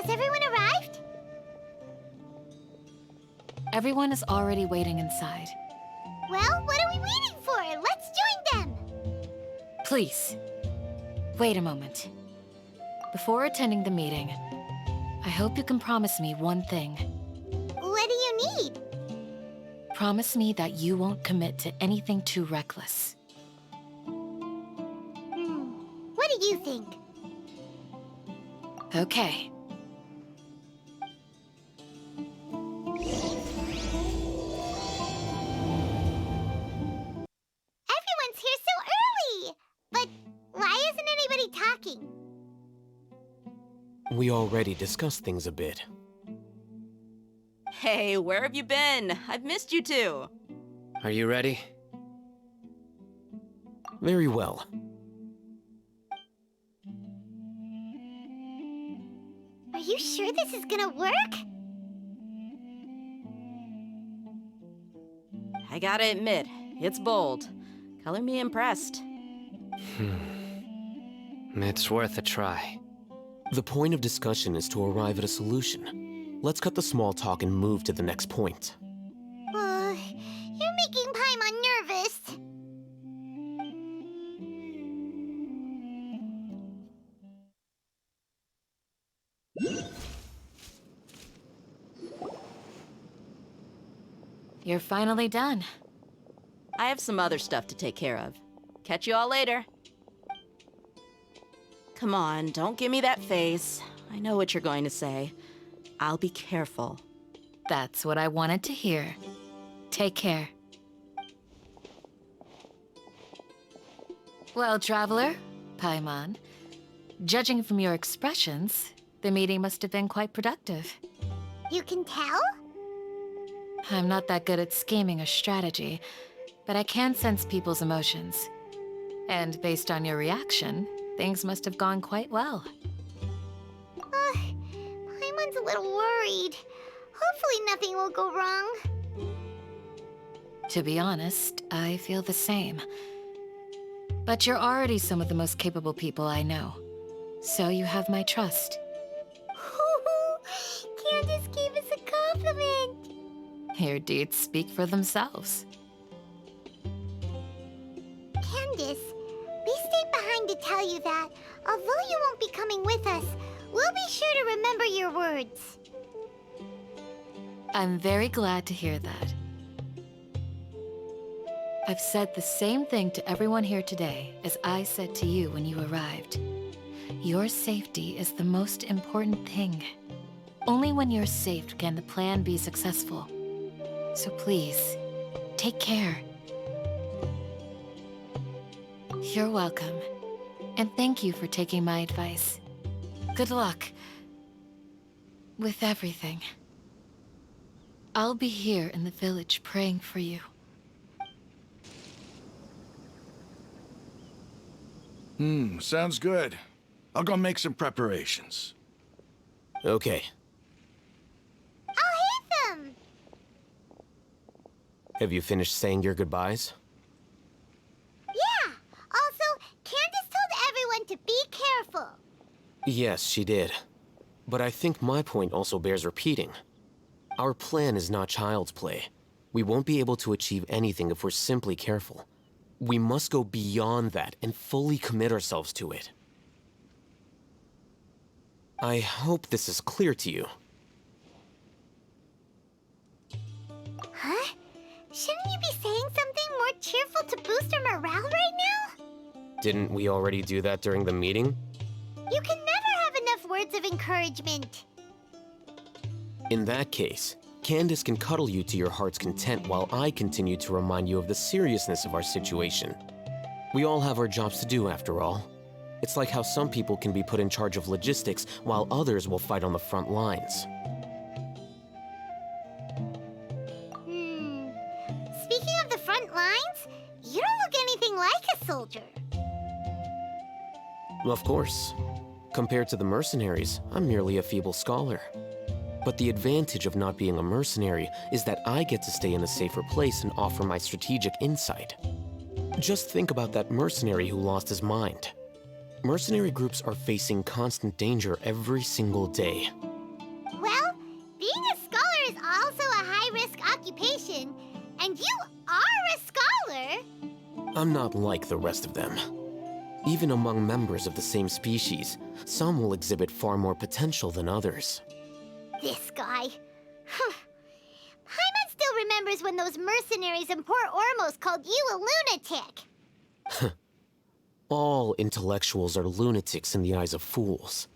Has everyone arrived? Everyone is already waiting inside. Well, what are we waiting for? Let's join them! Please, wait a moment. Before attending the meeting, I hope you can promise me one thing. What do you need? Promise me that you won't commit to anything too reckless. What do you think? Okay. Everyone's here so early! But why isn't anybody talking? We already discussed things a bit. Hey, where have you been? I've missed you two. Are you ready? Very well. Are you sure this is gonna work? I gotta admit, it's bold. Color me impressed. It's worth a try. The point of discussion is to arrive at a solution. Let's cut the small talk and move to the next point. You're making Paimon nervous. You're finally done. I have some other stuff to take care of. Catch you all later. Come on, don't give me that face. I know what you're going to say. I'll be careful. That's what I wanted to hear. Take care. Well, Traveler, Paimon, judging from your expressions, the meeting must have been quite productive. You can tell? I'm not that good at scheming or strategy, but I can sense people's emotions. And based on your reaction, things must have gone quite well. Paimon's a little worried. Hopefully nothing will go wrong. To be honest, I feel the same. But you're already some of the most capable people I know, so you have my trust. Candace gave us a compliment. Your deeds speak for themselves. Candace, we stayed behind to tell you that, although you won't be coming with us, we'll be sure to remember your words. I'm very glad to hear that. I've said the same thing to everyone here today as I said to you when you arrived. Your safety is the most important thing. Only when you're safe can the plan be successful. So please, take care. You're welcome. And thank you for taking my advice. Good luck with everything. I'll be here in the village praying for you. Sounds good. I'll go make some preparations. Okay. I'll hit them! Have you finished saying your goodbyes? Yeah! Also, Candace told everyone to be careful. Yes, she did. But I think my point also bears repeating. Our plan is not child's play. We won't be able to achieve anything if we're simply careful. We must go beyond that and fully commit ourselves to it. I hope this is clear to you. Huh? Shouldn't you be saying something more cheerful to boost our morale right now? Didn't we already do that during the meeting? You can never have enough words of encouragement. In that case, Candace can cuddle you to your heart's content while I continue to remind you of the seriousness of our situation. We all have our jobs to do, after all. It's like how some people can be put in charge of logistics while others will fight on the front lines. Speaking of the front lines, you don't look anything like a soldier. Of course. Compared to the mercenaries, I'm merely a feeble scholar. But the advantage of not being a mercenary is that I get to stay in a safer place and offer my strategic insight. Just think about that mercenary who lost his mind. Mercenary groups are facing constant danger every single day. I'm not like the rest of them. Even among members of the same species, some will exhibit far more potential than others. This guy. Paimon still remembers when those mercenaries in Port Ormos called you a lunatic. All intellectuals are lunatics in the eyes of fools.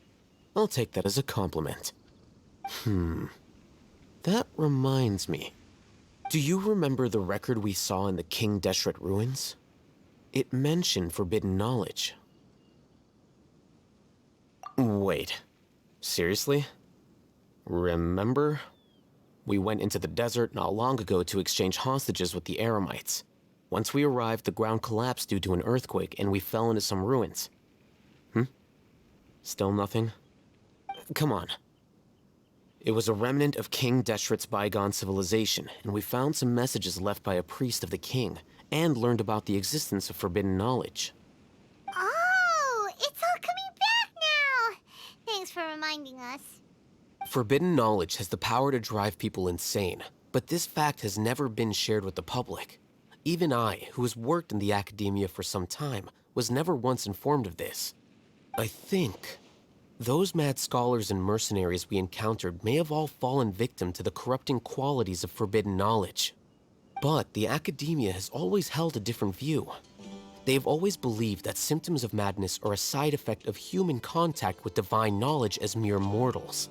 I'll take that as a compliment. That reminds me. Do you remember the record we saw in the King Deshret ruins? It mentioned forbidden knowledge. Wait, seriously? Remember? We went into the desert not long ago to exchange hostages with the Eremites. Once we arrived, the ground collapsed due to an earthquake, and we fell into some ruins. Still nothing? Come on. It was a remnant of King Deshret's bygone civilization, and we found some messages left by a priest of the king, and learned about the existence of forbidden knowledge. Oh, it's all coming back now. Thanks for reminding us. Forbidden knowledge has the power to drive people insane, but this fact has never been shared with the public. Even I, who has worked in the academia for some time, was never once informed of this. I think those mad scholars and mercenaries we encountered may have all fallen victim to the corrupting qualities of forbidden knowledge. But the academia has always held a different view. They have always believed that symptoms of madness are a side effect of human contact with divine knowledge as mere mortals.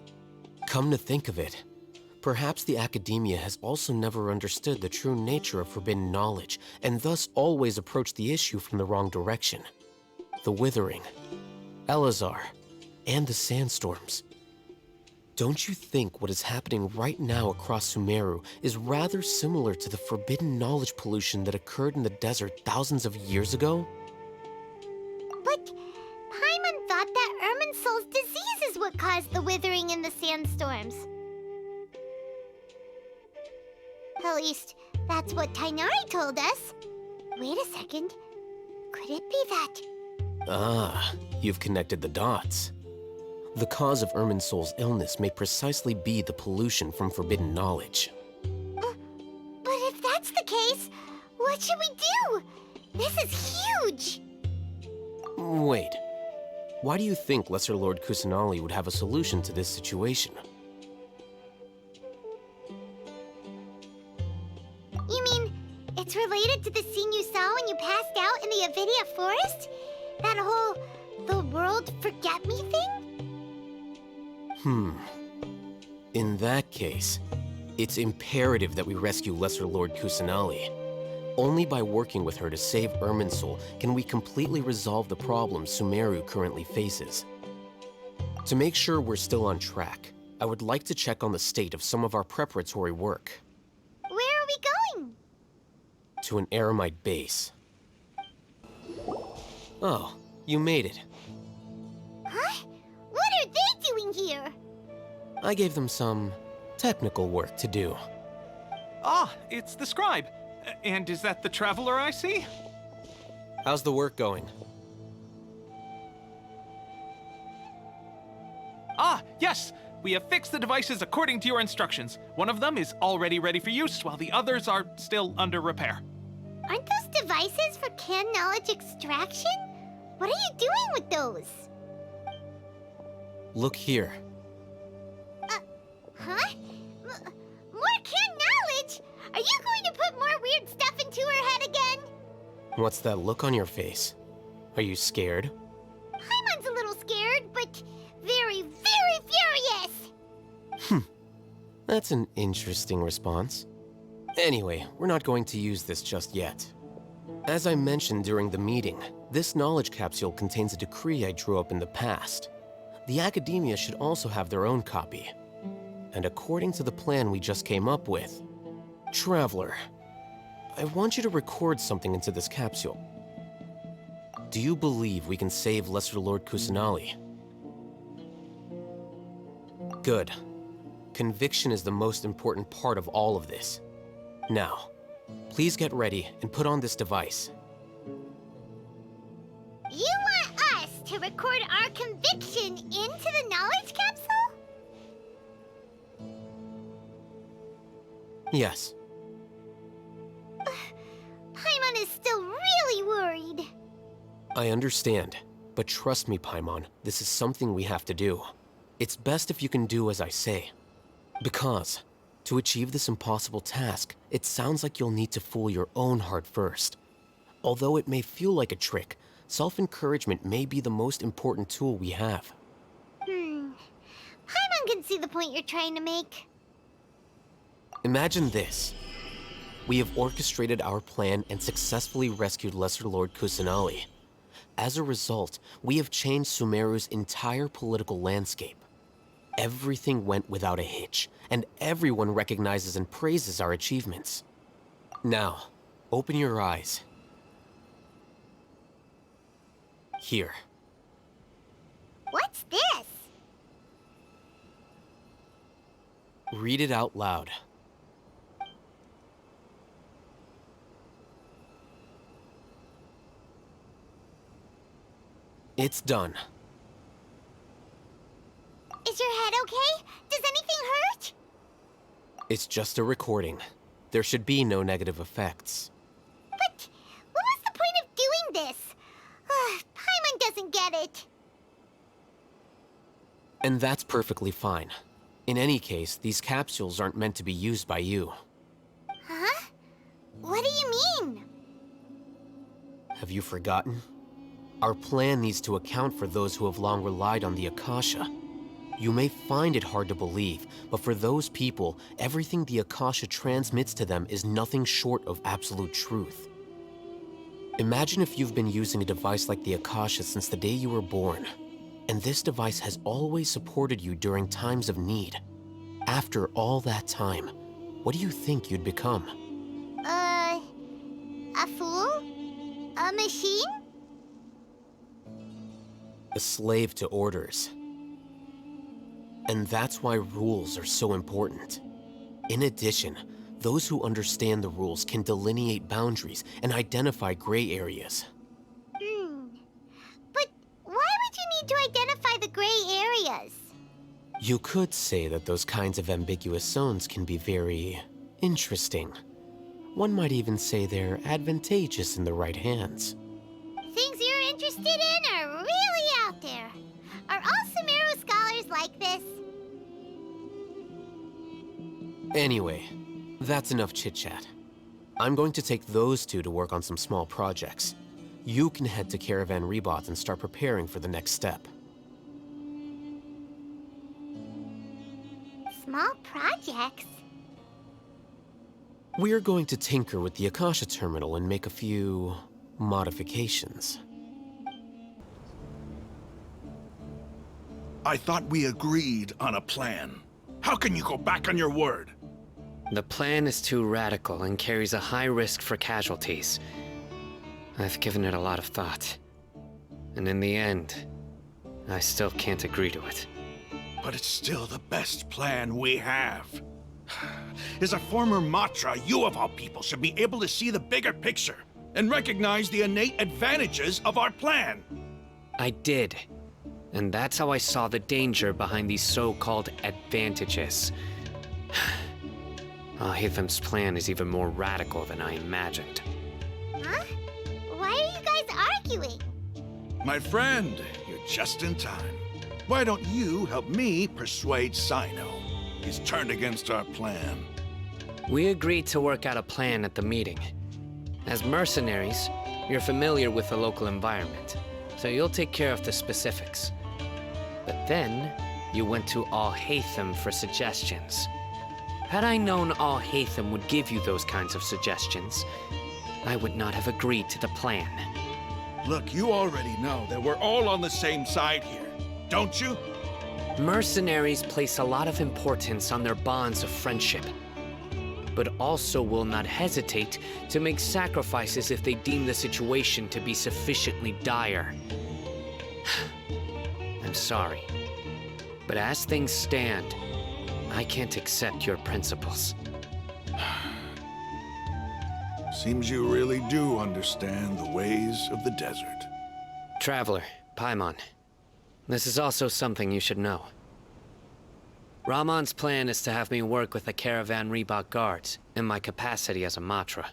Come to think of it, perhaps the academia has also never understood the true nature of forbidden knowledge, and thus always approached the issue from the wrong direction. The Withering, Elazar, and the sandstorms. Don't you think what is happening right now across Sumeru is rather similar to the forbidden knowledge pollution that occurred in the desert thousands of years ago? But Paimon thought that Irminsul's disease is what caused the withering in the sandstorms. At least, that's what Tainari told us. Wait a second. Could it be that? Ah, you've connected the dots. The cause of Irminsul's illness may precisely be the pollution from forbidden knowledge. But if that's the case, what should we do? This is huge! Wait. Why do you think Lesser Lord Kusanali would have a solution to this situation? You mean, it's related to the scene you saw when you passed out in the Avidia forest? That whole, the world forget me thing? In that case, it's imperative that we rescue Lesser Lord Kusanali. Only by working with her to save Irminsul can we completely resolve the problems Sumeru currently faces. To make sure we're still on track, I would like to check on the state of some of our preparatory work. Where are we going? To an Eremite base. Oh, you made it. Huh? What are they doing here? I gave them some technical work to do. Ah, it's the scribe. And is that the traveler I see? How's the work going? Ah, yes! We have fixed the devices according to your instructions. One of them is already ready for use, while the others are still under repair. Aren't those devices for can knowledge extraction? What are you doing with those? Look here. Huh? More can knowledge? Are you going to put more weird stuff into her head again? What's that look on your face? Are you scared? Paimon's a little scared, but very, very furious! That's an interesting response. Anyway, we're not going to use this just yet. As I mentioned during the meeting, this knowledge capsule contains a decree I drew up in the past. The academia should also have their own copy. And according to the plan we just came up with, Traveler, I want you to record something into this capsule. Do you believe we can save Lesser Lord Kusanali? Good. Conviction is the most important part of all of this. Now, please get ready and put on this device. You want us to record our conviction into the knowledge capsule? Yes. Paimon is still really I understand, but trust me, Paimon, this is something we have to do. It's best if you can do as I say. Because, to achieve this impossible task, it sounds like you'll need to fool your own heart first. Although it may feel like a trick, self-encouragement may be the most important tool we have. Paimon can see the point you're trying to make. Imagine this. We have orchestrated our plan and successfully rescued Lesser Lord Kusanali. As a result, we have changed Sumeru's entire political landscape. Everything went without a hitch, and everyone recognizes and praises our achievements. Now, open your eyes. Here. What's this? Read it out loud. It's done. Is your head okay? Does anything hurt? It's just a recording. There should be no negative effects. But what was the point of doing this? Paimon doesn't get it. And that's perfectly fine. In any case, these capsules aren't meant to be used by you. Huh? What do you mean? Have you forgotten? Our plan needs to account for those who have long relied on the Akasha. You may find it hard to believe, but for those people, everything the Akasha transmits to them is nothing short of absolute truth. Imagine if you've been using a device like the Akasha since the day you were born, and this device has always supported you during times of need. After all that time, what do you think you'd become? A fool? A machine? A slave to orders. And that's why rules are so important. In addition, those who understand the rules can delineate boundaries and identify gray areas. But why would you need to identify the gray areas? You could say that those kinds of ambiguous zones can be very interesting. One might even say they're advantageous in the right hands. Things you're interested in are really out there. Are all Sumeru scholars like this? Anyway, that's enough chit-chat. I'm going to take those two to work on some small projects. You can head to Caravan Rebot and start preparing for the next step. Small projects? We're going to tinker with the Akasha terminal and make a few modifications. I thought we agreed on a plan. How can you go back on your word? The plan is too radical and carries a high risk for casualties. I've given it a lot of thought. And in the end, I still can't agree to it. But it's still the best plan we have. As a former Matra, you of all people should be able to see the bigger picture and recognize the innate advantages of our plan. I did. And that's how I saw the danger behind these so-called advantages. Alhaitham's plan is even more radical than I imagined. Huh? Why are you guys arguing? My friend, you're just in time. Why don't you help me persuade Sino? He's turned against our plan. We agreed to work out a plan at the meeting. As mercenaries, you're familiar with the local environment, so you'll take care of the specifics. But then, you went to Alhaitham for suggestions. Had I known Alhaitham would give you those kinds of suggestions, I would not have agreed to the plan. Look, you already know that we're all on the same side here, don't you? Mercenaries place a lot of importance on their bonds of friendship, but also will not hesitate to make sacrifices if they deem the situation to be sufficiently dire. I'm sorry, but as things stand, I can't accept your principles. Seems you really do understand the ways of the desert. Traveler, Paimon, this is also something you should know. Ramon's plan is to have me work with the Caravan Rebot guards in my capacity as a Matra.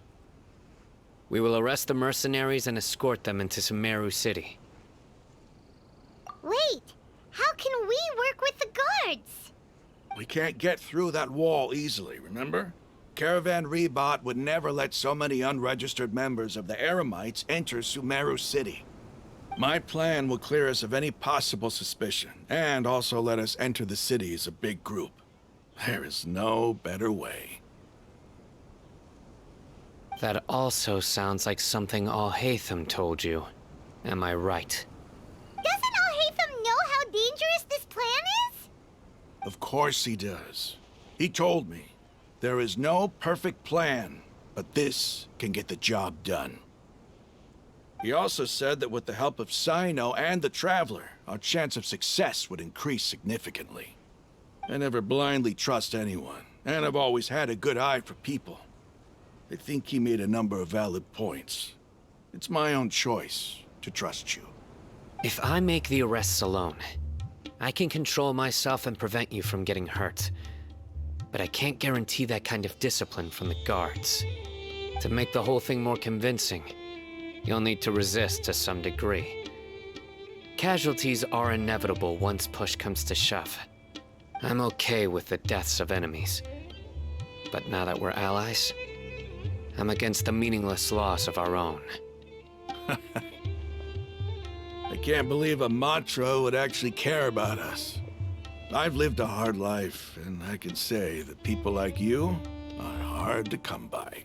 We will arrest the mercenaries and escort them into Sumeru City. Wait, how can we work with the guards? We can't get through that wall easily, remember? Caravan Rebot would never let so many unregistered members of the Eremites enter Sumeru City. My plan will clear us of any possible suspicion, and also let us enter the city as a big group. There is no better way. That also sounds like something Alhaitham told you. Am I right? Doesn't Alhaitham know how dangerous this plan is? Of course he does. He told me, there is no perfect plan, but this can get the job done. He also said that with the help of Sino and the Traveler, our chance of success would increase significantly. I never blindly trust anyone, and I've always had a good eye for people. I think he made a number of valid points. It's my own choice to trust you. If I make the arrests alone, I can control myself and prevent you from getting hurt. But I can't guarantee that kind of discipline from the guards. To make the whole thing more convincing, you'll need to resist to some degree. Casualties are inevitable once push comes to shove. I'm okay with the deaths of enemies. But now that we're allies, I'm against the meaningless loss of our own. I can't believe a Matra would actually care about us. I've lived a hard life, and I can say that people like you are hard to come by.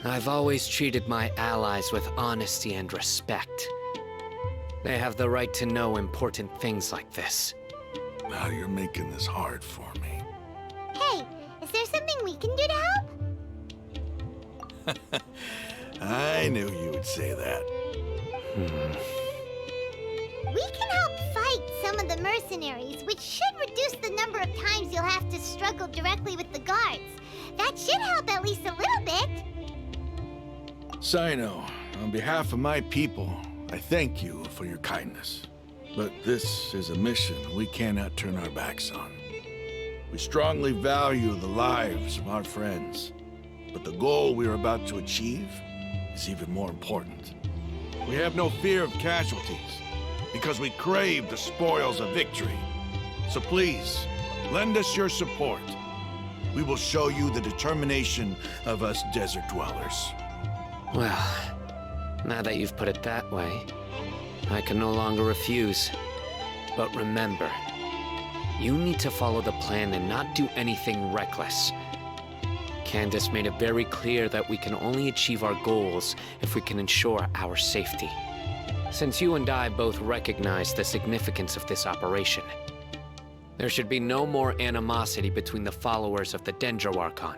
I've always treated my allies with honesty and respect. They have the right to know important things like this. Now you're making this hard for me. Hey, is there something we can do to help? I knew you would say that. We can help fight some of the mercenaries, which should reduce the number of times you'll have to struggle directly with the guards. That should help at least a little bit. Sino, on behalf of my people, I thank you for your kindness. But this is a mission we cannot turn our backs on. We strongly value the lives of our friends, but the goal we are about to achieve is even more important. We have no fear of casualties, because we crave the spoils of victory. So please, lend us your support. We will show you the determination of us desert dwellers. Well, now that you've put it that way, I can no longer refuse. But remember, you need to follow the plan and not do anything reckless. Candace made it very clear that we can only achieve our goals if we can ensure our safety. Since you and I both recognize the significance of this operation, there should be no more animosity between the followers of the Dendro Archon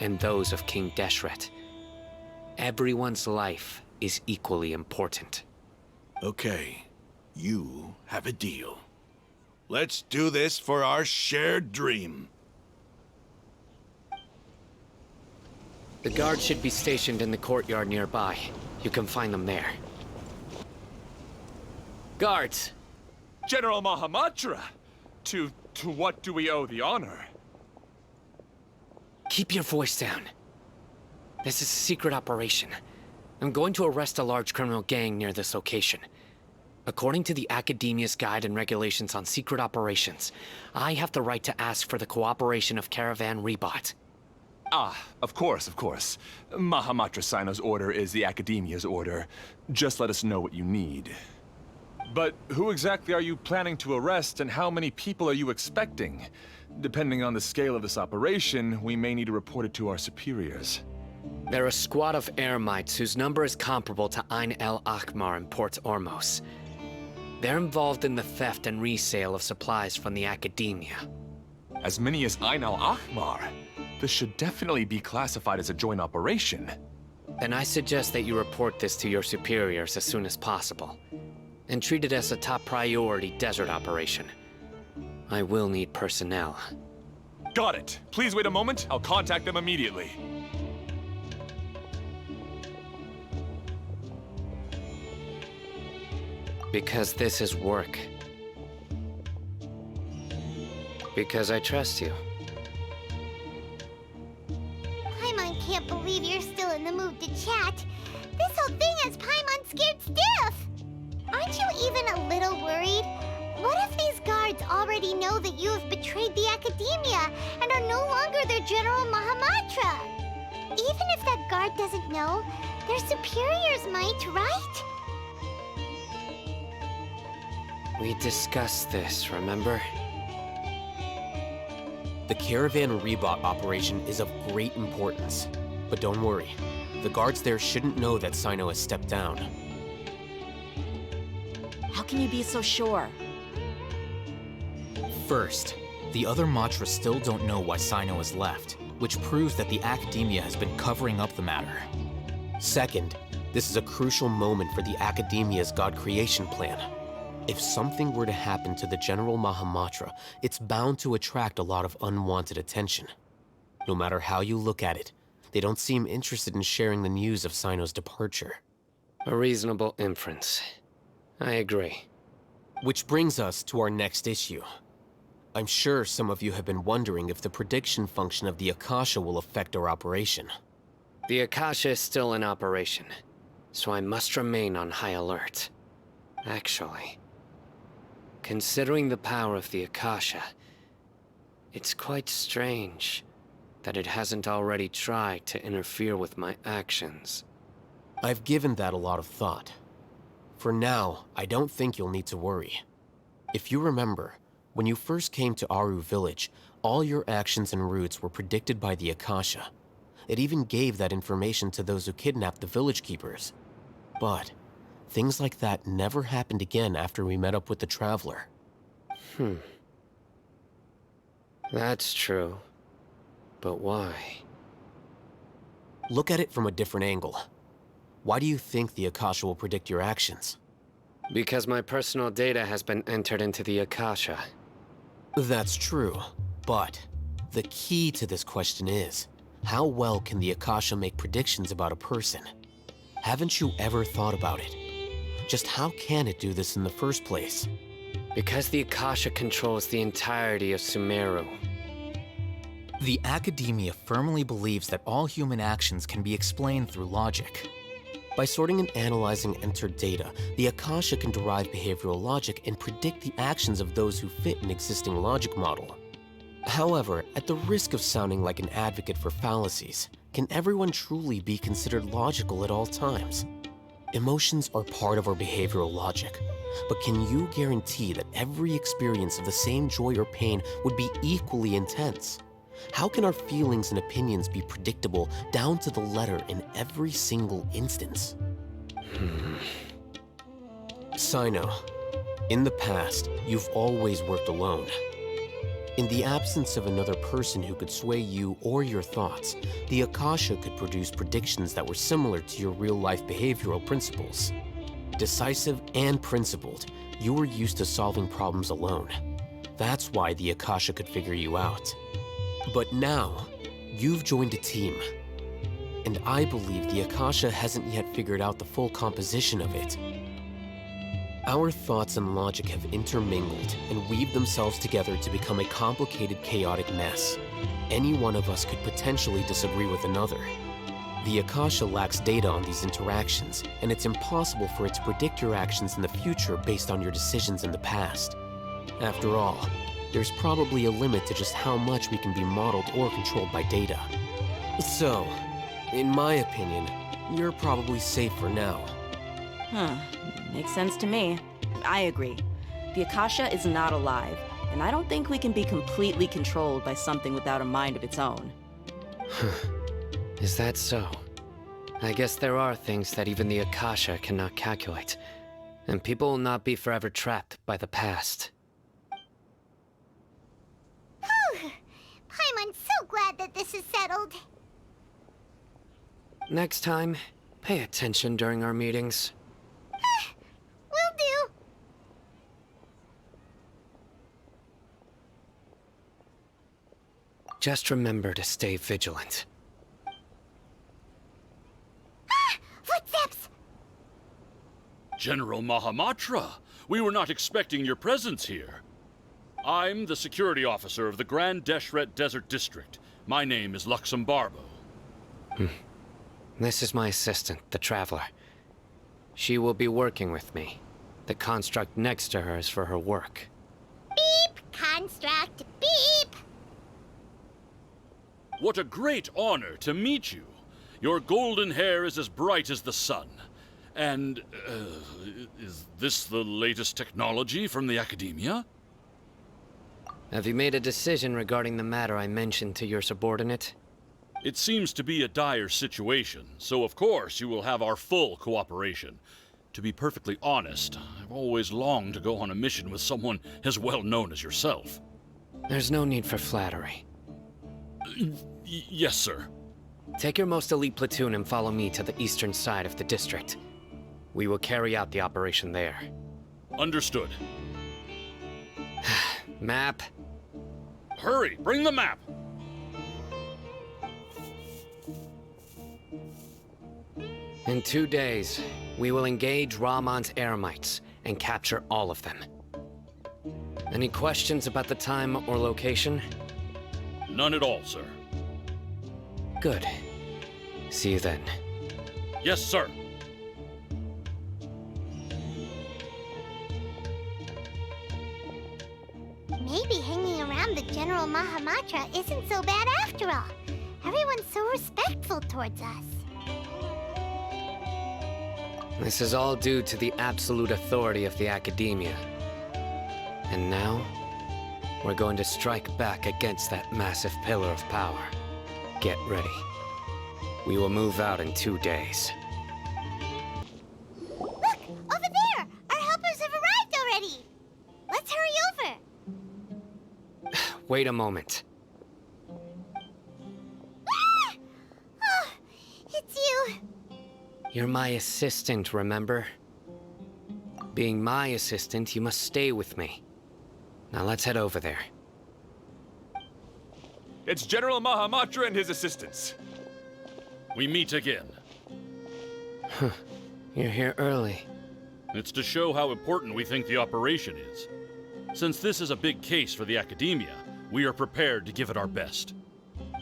and those of King Deshret. Everyone's life is equally important. Okay, you have a deal. Let's do this for our shared dream. The guards should be stationed in the courtyard nearby. You can find them there. Guards! General Mahamatra! To what do we owe the honor? Keep your voice down. This is a secret operation. I'm going to arrest a large criminal gang near this location. According to the Academia's Guide and Regulations on Secret Operations, I have the right to ask for the cooperation of Caravan Rebot. Ah, of course. Mahamatra Sino's order is the Academia's order. Just let us know what you need. But who exactly are you planning to arrest, and how many people are you expecting? Depending on the scale of this operation, we may need to report it to our superiors. They're a squad of Eremites whose number is comparable to Ain el Akhmar in Port Ormos. They're involved in the theft and resale of supplies from the Academia. As many as Ain al-Akhmar? This should definitely be classified as a joint operation. Then I suggest that you report this to your superiors as soon as possible, and treat it as a top priority desert operation. I will need personnel. Got it. Please wait a moment. I'll contact them immediately. Because this is work. Because I trust you. Paimon can't believe you're still in the mood to chat. so worried? What if these guards already know that you have betrayed the Academia and are no longer their General Mahamatra? Even if that guard doesn't know, their superiors might, right? We discussed this, remember? The Caravan Rebot operation is of great importance. But don't worry, the guards there shouldn't know that Sino has stepped down. How can you be so sure? First, the other Matras still don't know why Sino has left, which proves that the Academia has been covering up the matter. Second, this is a crucial moment for the Academia's God creation plan. If something were to happen to the General Mahamatra, it's bound to attract a lot of unwanted attention. No matter how you look at it, they don't seem interested in sharing the news of Sino's departure. A reasonable inference. I agree. Which brings us to our next issue. I'm sure some of you have been wondering if the prediction function of the Akasha will affect our operation. The Akasha is still in operation, so I must remain on high alert. Actually, considering the power of the Akasha, it's quite strange that it hasn't already tried to interfere with my actions. I've given that a lot of thought. For now, I don't think you'll need to worry. If you remember, when you first came to Aru Village, all your actions and routes were predicted by the Akasha. It even gave that information to those who kidnapped the village keepers. But things like that never happened again after we met up with the Traveler. That's true. But why? Look at it from a different angle. Why do you think the Akasha will predict your actions? Because my personal data has been entered into the Akasha. That's true, but the key to this question is, how well can the Akasha make predictions about a person? Haven't you ever thought about it? Just how can it do this in the first place? Because the Akasha controls the entirety of Sumeru. The Academia firmly believes that all human actions can be explained through logic. By sorting and analyzing entered data, the Akasha can derive behavioral logic and predict the actions of those who fit an existing logic model. However, at the risk of sounding like an advocate for fallacies, can everyone truly be considered logical at all times? Emotions are part of our behavioral logic, but can you guarantee that every experience of the same joy or pain would be equally intense? How can our feelings and opinions be predictable down to the letter in every single instance? Sino, in the past, you've always worked alone. In the absence of another person who could sway you or your thoughts, the Akasha could produce predictions that were similar to your real-life behavioral principles. Decisive and principled, you were used to solving problems alone. That's why the Akasha could figure you out. But now, you've joined a team. And I believe the Akasha hasn't yet figured out the full composition of it. Our thoughts and logic have intermingled and weaved themselves together to become a complicated, chaotic mess. Any one of us could potentially disagree with another. The Akasha lacks data on these interactions, and it's impossible for it to predict your actions in the future based on your decisions in the past. After all, there's probably a limit to just how much we can be modeled or controlled by data. So, in my opinion, you're probably safe for now. Makes sense to me. I agree. The Akasha is not alive, and I don't think we can be completely controlled by something without a mind of its own. Is that so? I guess there are things that even the Akasha cannot calculate, and people will not be forever trapped by the past. Paimon's so glad that this is settled. Next time, pay attention during our meetings. Will do. Just remember to stay vigilant. Footsteps! General Mahamatra, we were not expecting your presence here. I'm the security officer of the Grand Deshret Desert District. My name is Luxembarbo. This is my assistant, the Traveler. She will be working with me. The construct next to her is for her work. Beep! Construct, beep! What a great honor to meet you. Your golden hair is as bright as the sun. And, is this the latest technology from the Academia? Have you made a decision regarding the matter I mentioned to your subordinate? It seems to be a dire situation, so of course you will have our full cooperation. To be perfectly honest, I've always longed to go on a mission with someone as well known as yourself. There's no need for flattery. Yes, sir. Take your most elite platoon and follow me to the eastern side of the district. We will carry out the operation there. Understood. Map? Hurry, bring the map! In 2 days, we will engage Rahman's Eremites and capture all of them. Any questions about the time or location? None at all, sir. Good. See you then. Yes, sir. Maybe hanging around the General Mahamatra isn't so bad after all. Everyone's so respectful towards us. This is all due to the absolute authority of the Academia. And now, we're going to strike back against that massive pillar of power. Get ready. We will move out in 2 days. Look! Over there! Our helpers have arrived already! Let's hurry over! Wait a moment. Ah! Oh, it's you! You're my assistant, remember? Being my assistant, you must stay with me. Now let's head over there. It's General Mahamatra and his assistants. We meet again. You're here early. It's to show how important we think the operation is. Since this is a big case for the Academia, we are prepared to give it our best.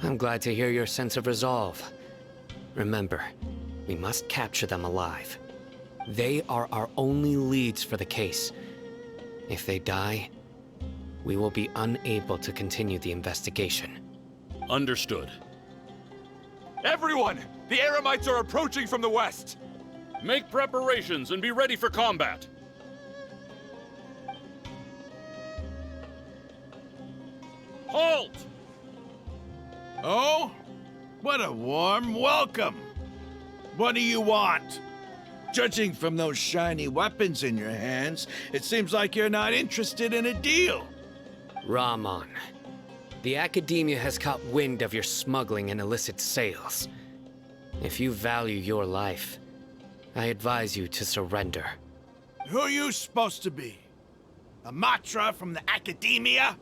I'm glad to hear your sense of resolve. Remember, we must capture them alive. They are our only leads for the case. If they die, we will be unable to continue the investigation. Understood. Everyone! The Eremites are approaching from the west! Make preparations and be ready for combat. Halt! Oh? What a warm welcome! What do you want? Judging from those shiny weapons in your hands, it seems like you're not interested in a deal. Rahman, the Academia has caught wind of your smuggling and illicit sales. If you value your life, I advise you to surrender. Who are you supposed to be? A Matra from the Academia?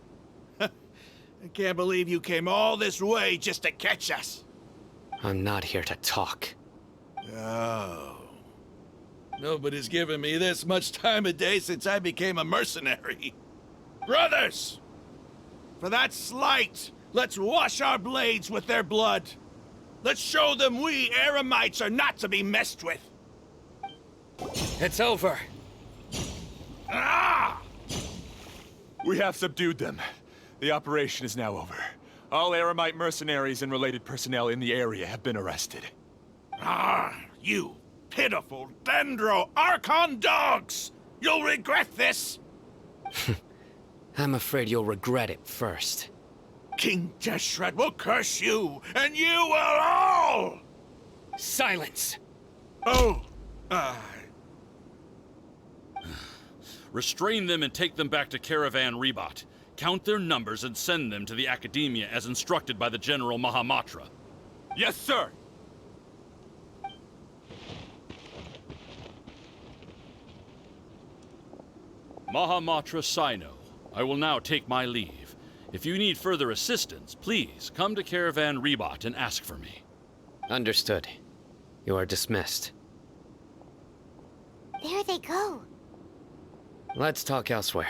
I can't believe you came all this way just to catch us. I'm not here to talk. Oh. Nobody's given me this much time of day since I became a mercenary. Brothers! For that slight, let's wash our blades with their blood. Let's show them we Eremites are not to be messed with. It's over. Ah! We have subdued them. The operation is now over. All Eremite mercenaries and related personnel in the area have been arrested. Ah, you pitiful Dendro Archon dogs! You'll regret this! I'm afraid you'll regret it first. King Deshret will curse you, and you will all! Silence! Oh, Restrain them and take them back to Caravan Rebat. Count their numbers and send them to the Academia as instructed by the General Mahamatra. Yes, sir! Mahamatra Sino, I will now take my leave. If you need further assistance, please come to Caravan Rebat and ask for me. Understood. You are dismissed. There they go. Let's talk elsewhere.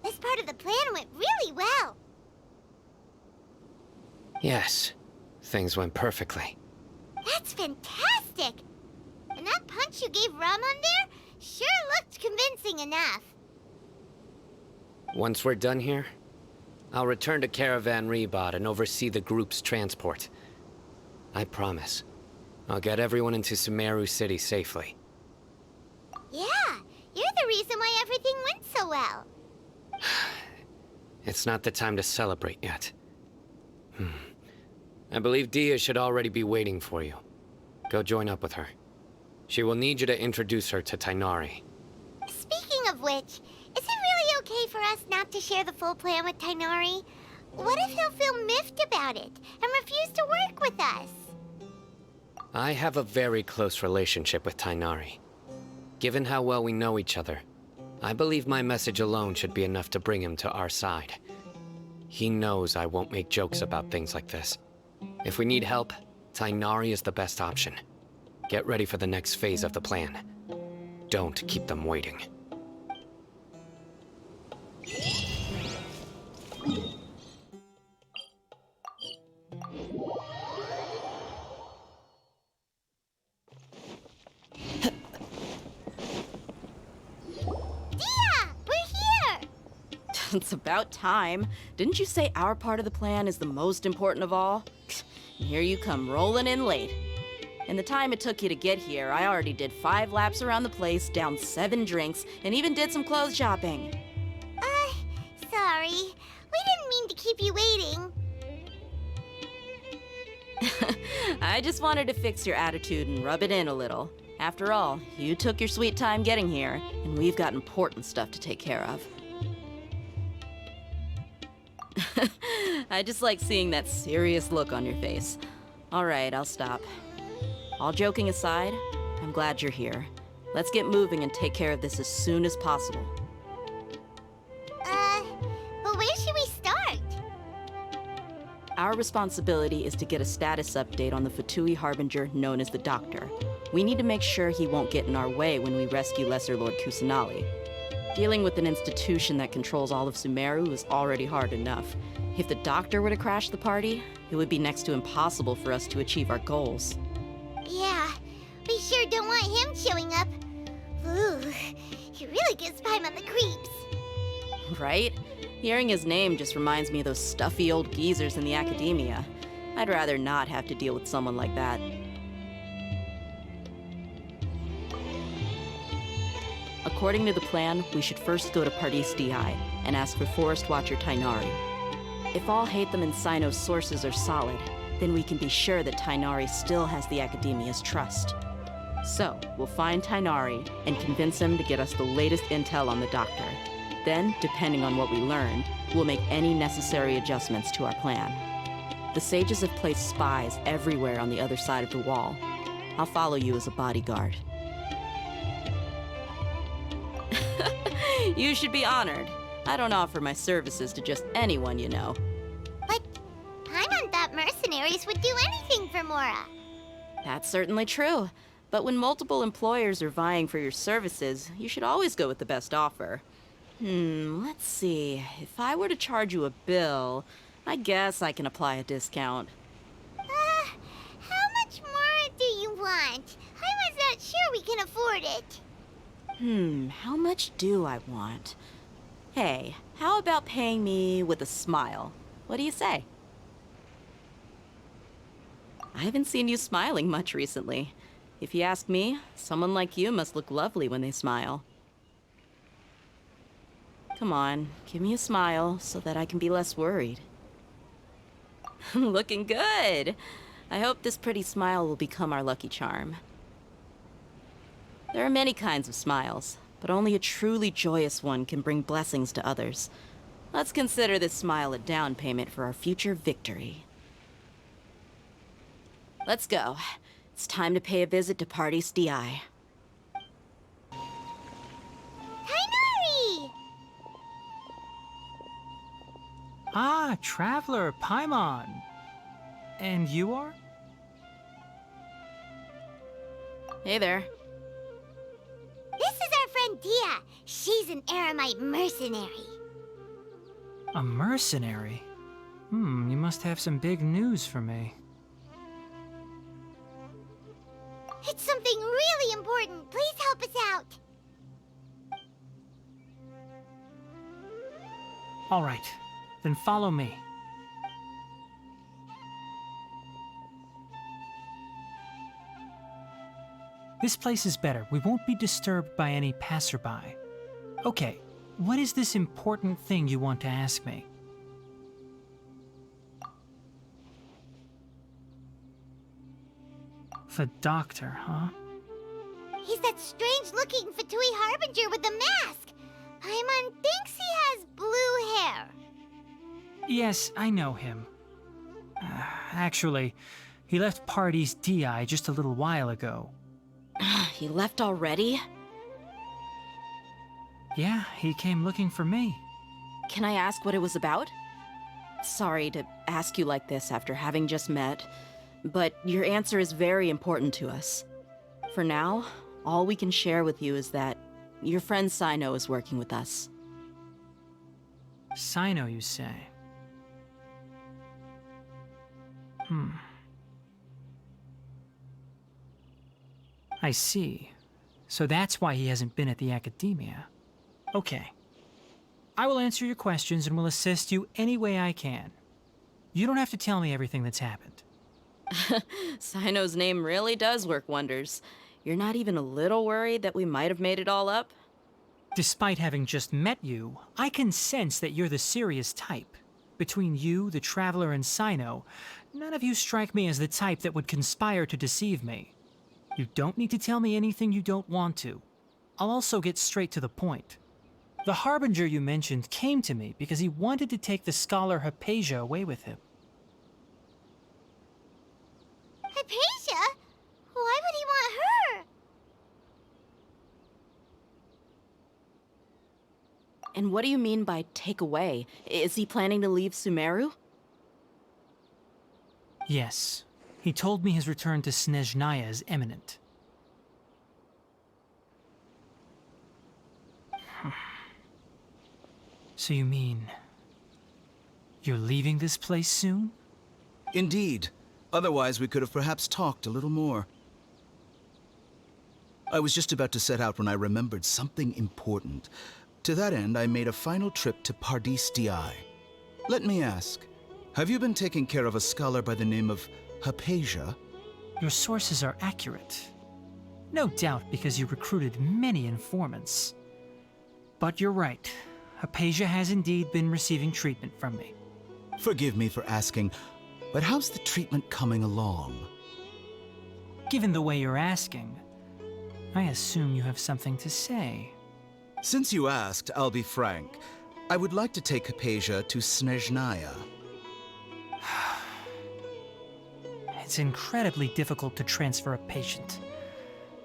This part of the plan went really well. Yes, things went perfectly. That's fantastic! And that punch you gave Ram on there sure looked convincing enough. Once we're done here, I'll return to Caravan Rebot and oversee the group's transport. I promise. I'll get everyone into Sumeru City safely. Yeah, you're the reason why everything went so well. It's not the time to celebrate yet. I believe Dia should already be waiting for you. Go join up with her. She will need you to introduce her to Tainari. Speaking of which, is it really okay for us not to share the full plan with Tainari? What if he'll feel miffed about it and refuse to work with us? I have a very close relationship with Tainari. Given how well we know each other, I believe my message alone should be enough to bring him to our side. He knows I won't make jokes about things like this. If we need help, Tainari is the best option. Get ready for the next phase of the plan. Don't keep them waiting. It's about time. Didn't you say our part of the plan is the most important of all? And here you come rolling in late. In the time it took you to get here, I already did 5 laps around the place, downed 7 drinks, and even did some clothes shopping. Sorry. We didn't mean to keep you waiting. I just wanted to fix your attitude and rub it in a little. After all, you took your sweet time getting here, and we've got important stuff to take care of. I just like seeing that serious look on your face. All right, I'll stop. All joking aside, I'm glad you're here. Let's get moving and take care of this as soon as possible. But where should we start? Our responsibility is to get a status update on the Fatui Harbinger known as the Doctor. We need to make sure he won't get in our way when we rescue Lesser Lord Kusanali. Dealing with an institution that controls all of Sumeru is already hard enough. If the Doctor were to crash the party, it would be next to impossible for us to achieve our goals. Yeah, we sure don't want him showing up. Ooh, he really gives Paimon the creeps. Right? Hearing his name just reminds me of those stuffy old geezers in the academia. I'd rather not have to deal with someone like that. According to the plan, we should first go to Pardis Di and ask for Forest Watcher Tainari. If all Hatham and Sino's sources are solid, then we can be sure that Tainari still has the Academia's trust. So, we'll find Tainari and convince him to get us the latest intel on the Doctor. Then, depending on what we learn, we'll make any necessary adjustments to our plan. The sages have placed spies everywhere on the other side of the wall. I'll follow you as a bodyguard. You should be honored. I don't offer my services to just anyone you know. But Paimon thought mercenaries would do anything for Mora. That's certainly true. But when multiple employers are vying for your services, you should always go with the best offer. Let's see. If I were to charge you a bill, I guess I can apply a discount. How much more do you want? I was not sure we can afford it. How much do I want? Hey, how about paying me with a smile? What do you say? I haven't seen you smiling much recently. If you ask me, someone like you must look lovely when they smile. Come on, give me a smile so that I can be less worried. Looking good! I hope this pretty smile will become our lucky charm. There are many kinds of smiles, but only a truly joyous one can bring blessings to others. Let's consider this smile a down payment for our future victory. Let's go. It's time to pay a visit to Pardis Di. Tainari! Ah, Traveler, Paimon. And you are? Hey there. This is our friend Dia. She's an Aramite mercenary. A mercenary? You must have some big news for me. It's something really important. Please help us out. All right, then follow me. This place is better. We won't be disturbed by any passerby. Okay, what is this important thing you want to ask me? The doctor, huh? He's that strange-looking Fatui Harbinger with the mask. Paimon thinks he has blue hair. Yes, I know him. Actually, he left Party's DI just a little while ago. He left already? Yeah, he came looking for me. Can I ask what it was about? Sorry to ask you like this after having just met, but your answer is very important to us. For now, all we can share with you is that your friend Sino is working with us. Sino, you say? I see. So that's why he hasn't been at the academia. Okay. I will answer your questions and will assist you any way I can. You don't have to tell me everything that's happened. Sino's name really does work wonders. You're not even a little worried that we might have made it all up? Despite having just met you, I can sense that you're the serious type. Between you, the Traveler, and Sino, none of you strike me as the type that would conspire to deceive me. You don't need to tell me anything you don't want to. I'll also get straight to the point. The Harbinger you mentioned came to me because he wanted to take the scholar Hypatia away with him. Hypatia? Why would he want her? And what do you mean by take away? Is he planning to leave Sumeru? Yes. He told me his return to Snezhnaya is imminent. So you mean... you're leaving this place soon? Indeed. Otherwise, we could have perhaps talked a little more. I was just about to set out when I remembered something important. To that end, I made a final trip to Pardis Di. Let me ask, have you been taking care of a scholar by the name of Hypatia? Your sources are accurate. No doubt because you recruited many informants. But you're right. Hypatia has indeed been receiving treatment from me. Forgive me for asking, but how's the treatment coming along? Given the way you're asking, I assume you have something to say. Since you asked, I'll be frank. I would like to take Hypatia to Snezhnaya. It's incredibly difficult to transfer a patient.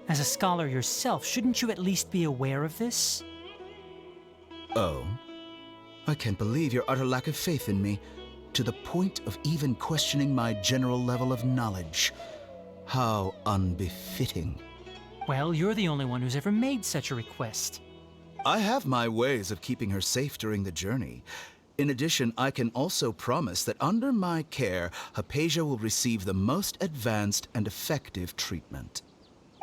As a scholar yourself, shouldn't you at least be aware of this? Oh? I can't believe your utter lack of faith in me, to the point of even questioning my general level of knowledge. How unbefitting. Well, you're the only one who's ever made such a request. I have my ways of keeping her safe during the journey. In addition, I can also promise that under my care, Hypatia will receive the most advanced and effective treatment.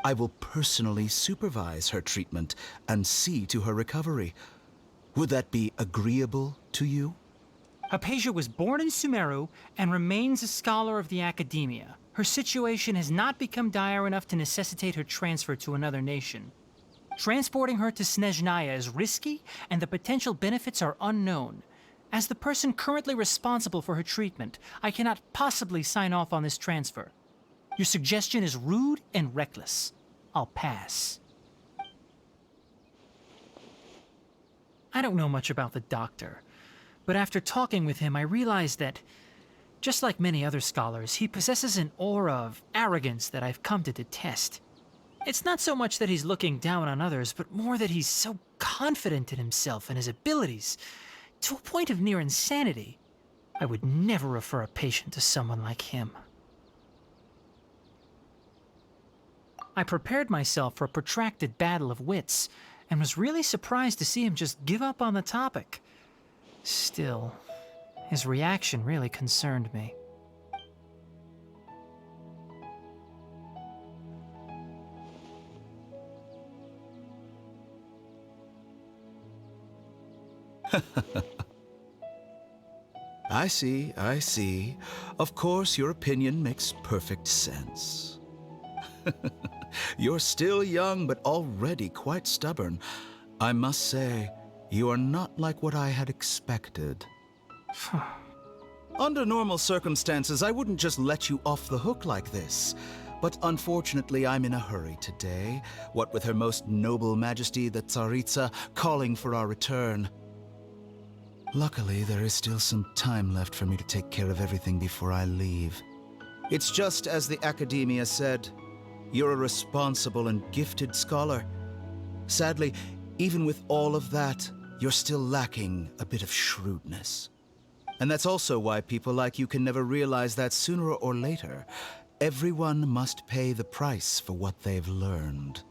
I will personally supervise her treatment and see to her recovery. Would that be agreeable to you? Hypatia was born in Sumeru and remains a scholar of the academia. Her situation has not become dire enough to necessitate her transfer to another nation. Transporting her to Snezhnaya is risky, and the potential benefits are unknown. As the person currently responsible for her treatment, I cannot possibly sign off on this transfer. Your suggestion is rude and reckless. I'll pass. I don't know much about the doctor, but after talking with him, I realized that, just like many other scholars, he possesses an aura of arrogance that I've come to detest. It's not so much that he's looking down on others, but more that he's so confident in himself and his abilities, to a point of near insanity. I would never refer a patient to someone like him. I prepared myself for a protracted battle of wits, and was really surprised to see him just give up on the topic. Still, His reaction really concerned me. I see, I see. Of course, your opinion makes perfect sense. You're still young, but already quite stubborn. I must say, you are not like what I had expected. Under normal circumstances, I wouldn't just let you off the hook like this. But unfortunately, I'm in a hurry today, what with Her Most Noble Majesty the Tsaritsa calling for our return. Luckily, there is still some time left for me to take care of everything before I leave. It's just as the Academia said, you're a responsible and gifted scholar. Sadly, even with all of that, you're still lacking a bit of shrewdness. And that's also why people like you can never realize that sooner or later, everyone must pay the price for what they've learned.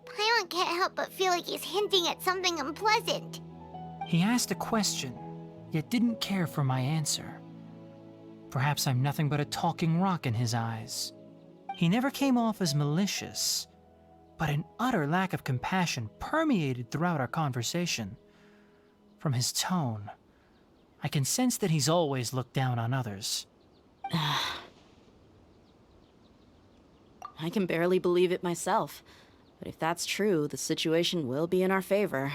Paimon can't help but feel like he's hinting at something unpleasant. He asked a question, yet didn't care for my answer. Perhaps I'm nothing but a talking rock in his eyes. He never came off as malicious, but an utter lack of compassion permeated throughout our conversation. From his tone, I can sense that he's always looked down on others. I can barely believe it myself. But if that's true, the situation will be in our favor.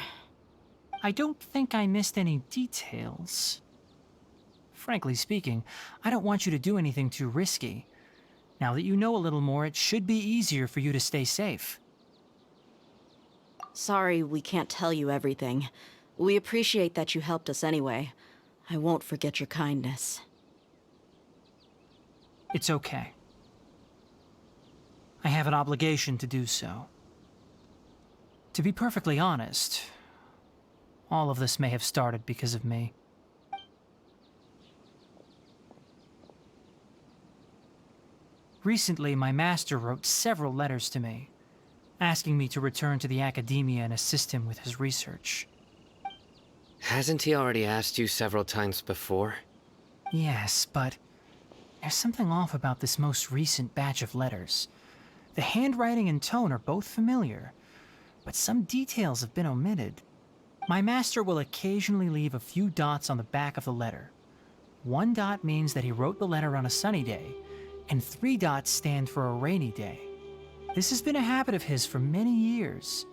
I don't think I missed any details. Frankly speaking, I don't want you to do anything too risky. Now that you know a little more, it should be easier for you to stay safe. Sorry we can't tell you everything. We appreciate that you helped us anyway. I won't forget your kindness. It's okay. I have an obligation to do so. To be perfectly honest, all of this may have started because of me. Recently, my master wrote several letters to me, asking me to return to the Academia and assist him with his research. Hasn't he already asked you several times before? Yes, but there's something off about this most recent batch of letters. The handwriting and tone are both familiar, but some details have been omitted. My master will occasionally leave a few dots on the back of the letter. 1 dot means that he wrote the letter on a sunny day, and 3 dots stand for a rainy day. This has been a habit of his for many years,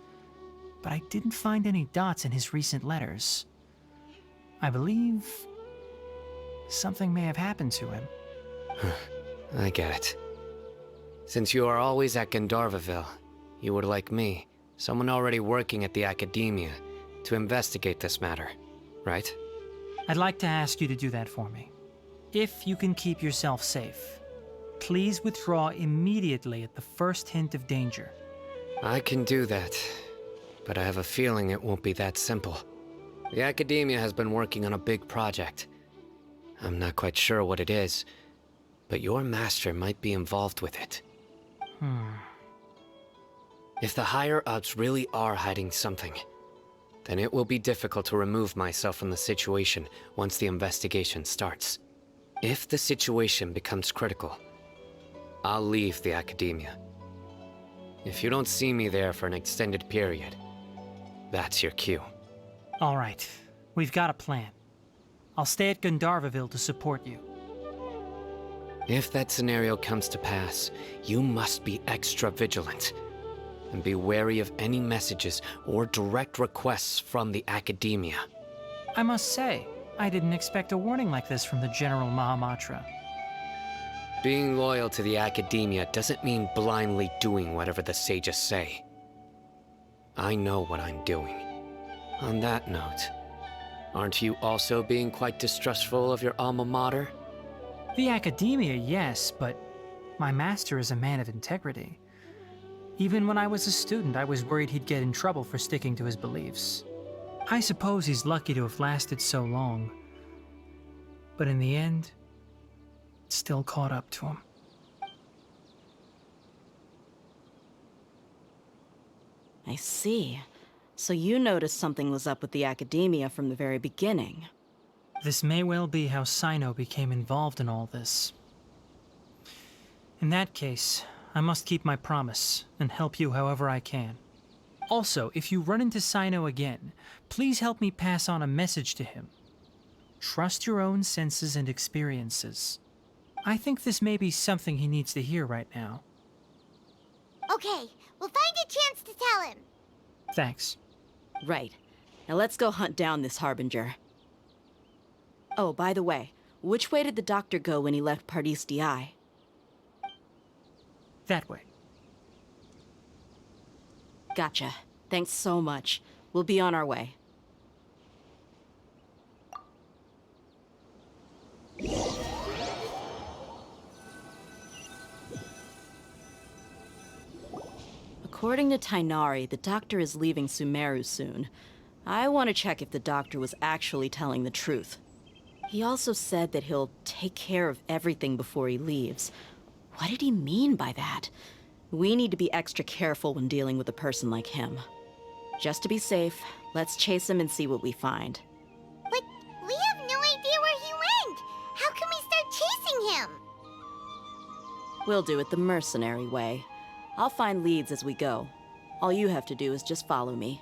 but I didn't find any dots in his recent letters. I believe something may have happened to him. I get it. Since you are always at Gandharvaville, you would like me, someone already working at the Academia, to investigate this matter, right? I'd like to ask you to do that for me. If you can keep yourself safe, please withdraw immediately at the first hint of danger. I can do that, but I have a feeling it won't be that simple. The Academia has been working on a big project. I'm not quite sure what it is, but your master might be involved with it. If the higher-ups really are hiding something, then it will be difficult to remove myself from the situation once the investigation starts. If the situation becomes critical, I'll leave the Academia. If you don't see me there for an extended period, that's your cue. All right, we've got a plan. I'll stay at Gandharvaville to support you. If that scenario comes to pass, you must be extra vigilant. And be wary of any messages or direct requests from the Academia. I must say, I didn't expect a warning like this from the General Mahamatra. Being loyal to the Academia doesn't mean blindly doing whatever the sages say. I know what I'm doing. On that note, aren't you also being quite distrustful of your alma mater? The Academia, yes, but my master is a man of integrity. Even when I was a student, I was worried he'd get in trouble for sticking to his beliefs. I suppose he's lucky to have lasted so long. But in the end, still caught up to him. I see. So you noticed something was up with the Academia from the very beginning. This may well be how Sino became involved in all this. In that case, I must keep my promise and help you however I can. Also, if you run into Sino again, please help me pass on a message to him. Trust your own senses and experiences. I think this may be something he needs to hear right now. Okay, we'll find a chance to tell him. Thanks. Right. Now let's go hunt down this Harbinger. Oh, by the way, which way did the doctor go when he left Pardis DI? That way. Gotcha. Thanks so much. We'll be on our way. According to Tainari, the doctor is leaving Sumeru soon. I want to check if the doctor was actually telling the truth. He also said that he'll take care of everything before he leaves. What did he mean by that? We need to be extra careful when dealing with a person like him. Just to be safe, let's chase him and see what we find. But we have no idea where he went. How can we start chasing him? We'll do it the mercenary way. I'll find leads as we go. All you have to do is just follow me.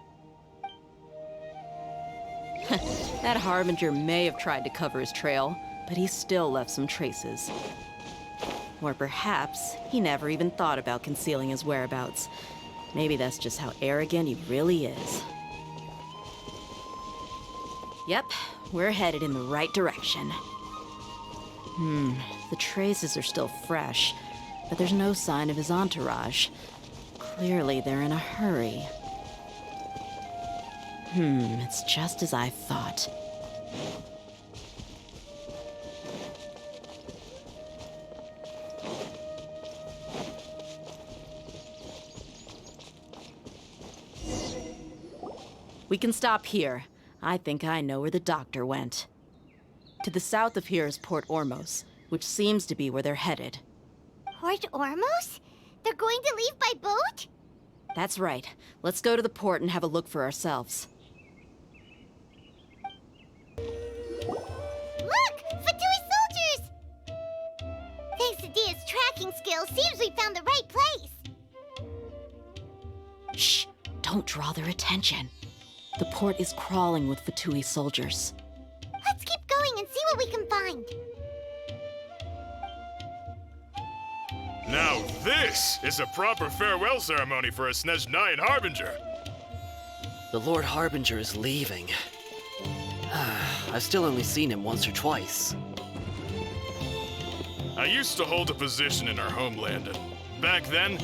That Harbinger may have tried to cover his trail, but he still left some traces. Or perhaps he never even thought about concealing his whereabouts. Maybe that's just how arrogant he really is. Yep, we're headed in the right direction. The traces are still fresh, but there's no sign of his entourage. Clearly they're in a hurry. It's just as I thought. We can stop here. I think I know where the doctor went. To the south of here is Port Ormos, which seems to be where they're headed. Port Ormos? They're going to leave by boat? That's right. Let's go to the port and have a look for ourselves. Look! Fatui soldiers! Thanks to Dia's tracking skills, seems we found the right place. Shh! Don't draw their attention. The port is crawling with Fatui soldiers. Let's keep going and see what we can find. Now this is a proper farewell ceremony for a Snezhnayan Harbinger. The Lord Harbinger is leaving. I've still only seen him once or twice. I used to hold a position in our homeland, and back then,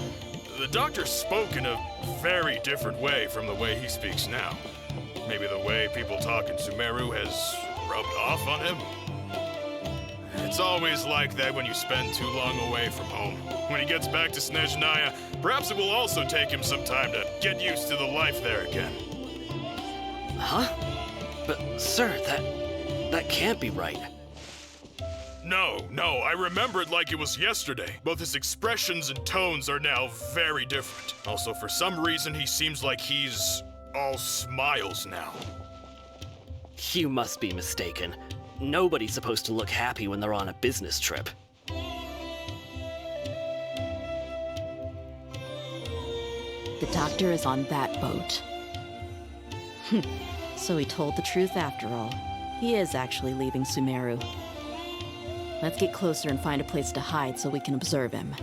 the doctor spoke in a very different way from the way he speaks now. Maybe the way people talk in Sumeru has rubbed off on him? It's always like that when you spend too long away from home. When he gets back to Snezhnaya, perhaps it will also take him some time to get used to the life there again. Huh? But, sir, that can't be right. No, I remember it like it was yesterday. Both his expressions and tones are now very different. Also, for some reason, he seems like he's all smiles now. You must be mistaken. Nobody's supposed to look happy when they're on a business trip. The doctor is on that boat. So he told the truth after all. He is actually leaving Sumeru. Let's get closer and find a place to hide so we can observe him.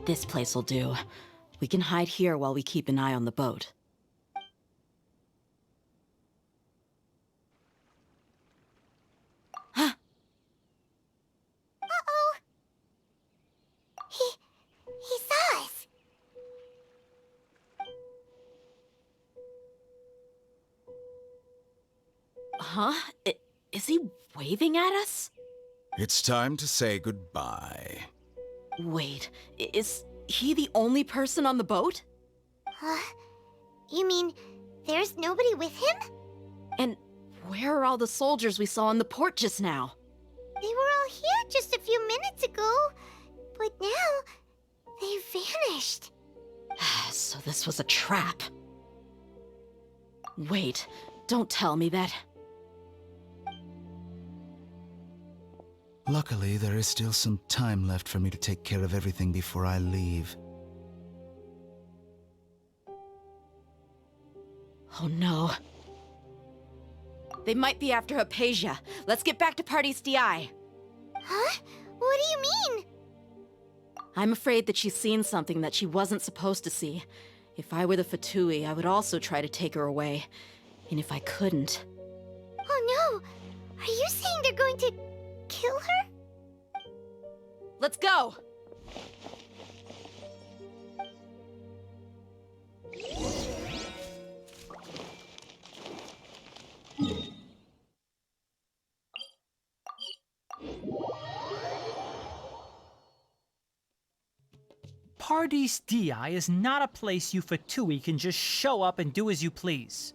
This place will do. We can hide here while we keep an eye on the boat. Huh? Uh-oh. He saw us. Huh? Is he waving at us? It's time to say goodbye. Wait, is he the only person on the boat? You mean there's nobody with him? And where are all the soldiers we saw in the port just now? They were all here just a few minutes ago, but now they vanished. So this was a trap. Wait, don't tell me that. Luckily, there is still some time left for me to take care of everything before I leave. Oh no. They might be after Hypatia. Let's get back to Party's DI. Huh? What do you mean? I'm afraid that she's seen something that she wasn't supposed to see. If I were the Fatui, I would also try to take her away. And if I couldn't... Oh no! Are you saying they're going to kill her? Let's go! Pardis Di is not a place you Fatui can just show up and do as you please.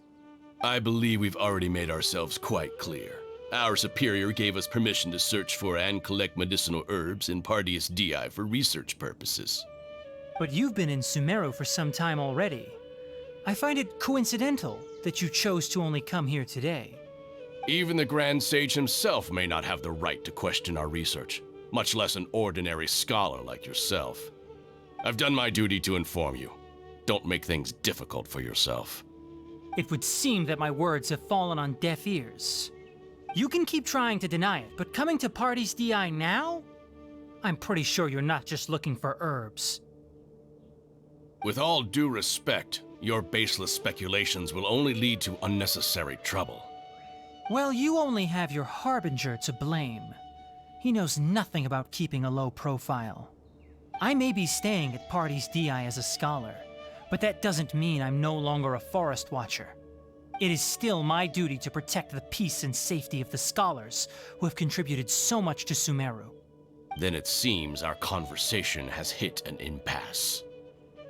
I believe we've already made ourselves quite clear. Our superior gave us permission to search for and collect medicinal herbs in Pardis Di for research purposes. But you've been in Sumeru for some time already. I find it coincidental that you chose to only come here today. Even the Grand Sage himself may not have the right to question our research, much less an ordinary scholar like yourself. I've done my duty to inform you. Don't make things difficult for yourself. It would seem that my words have fallen on deaf ears. You can keep trying to deny it, but coming to Pardis Di now? I'm pretty sure you're not just looking for herbs. With all due respect, your baseless speculations will only lead to unnecessary trouble. Well, you only have your Harbinger to blame. He knows nothing about keeping a low profile. I may be staying at Pardis Di as a scholar, but that doesn't mean I'm no longer a forest watcher. It is still my duty to protect the peace and safety of the scholars who have contributed so much to Sumeru. Then it seems our conversation has hit an impasse.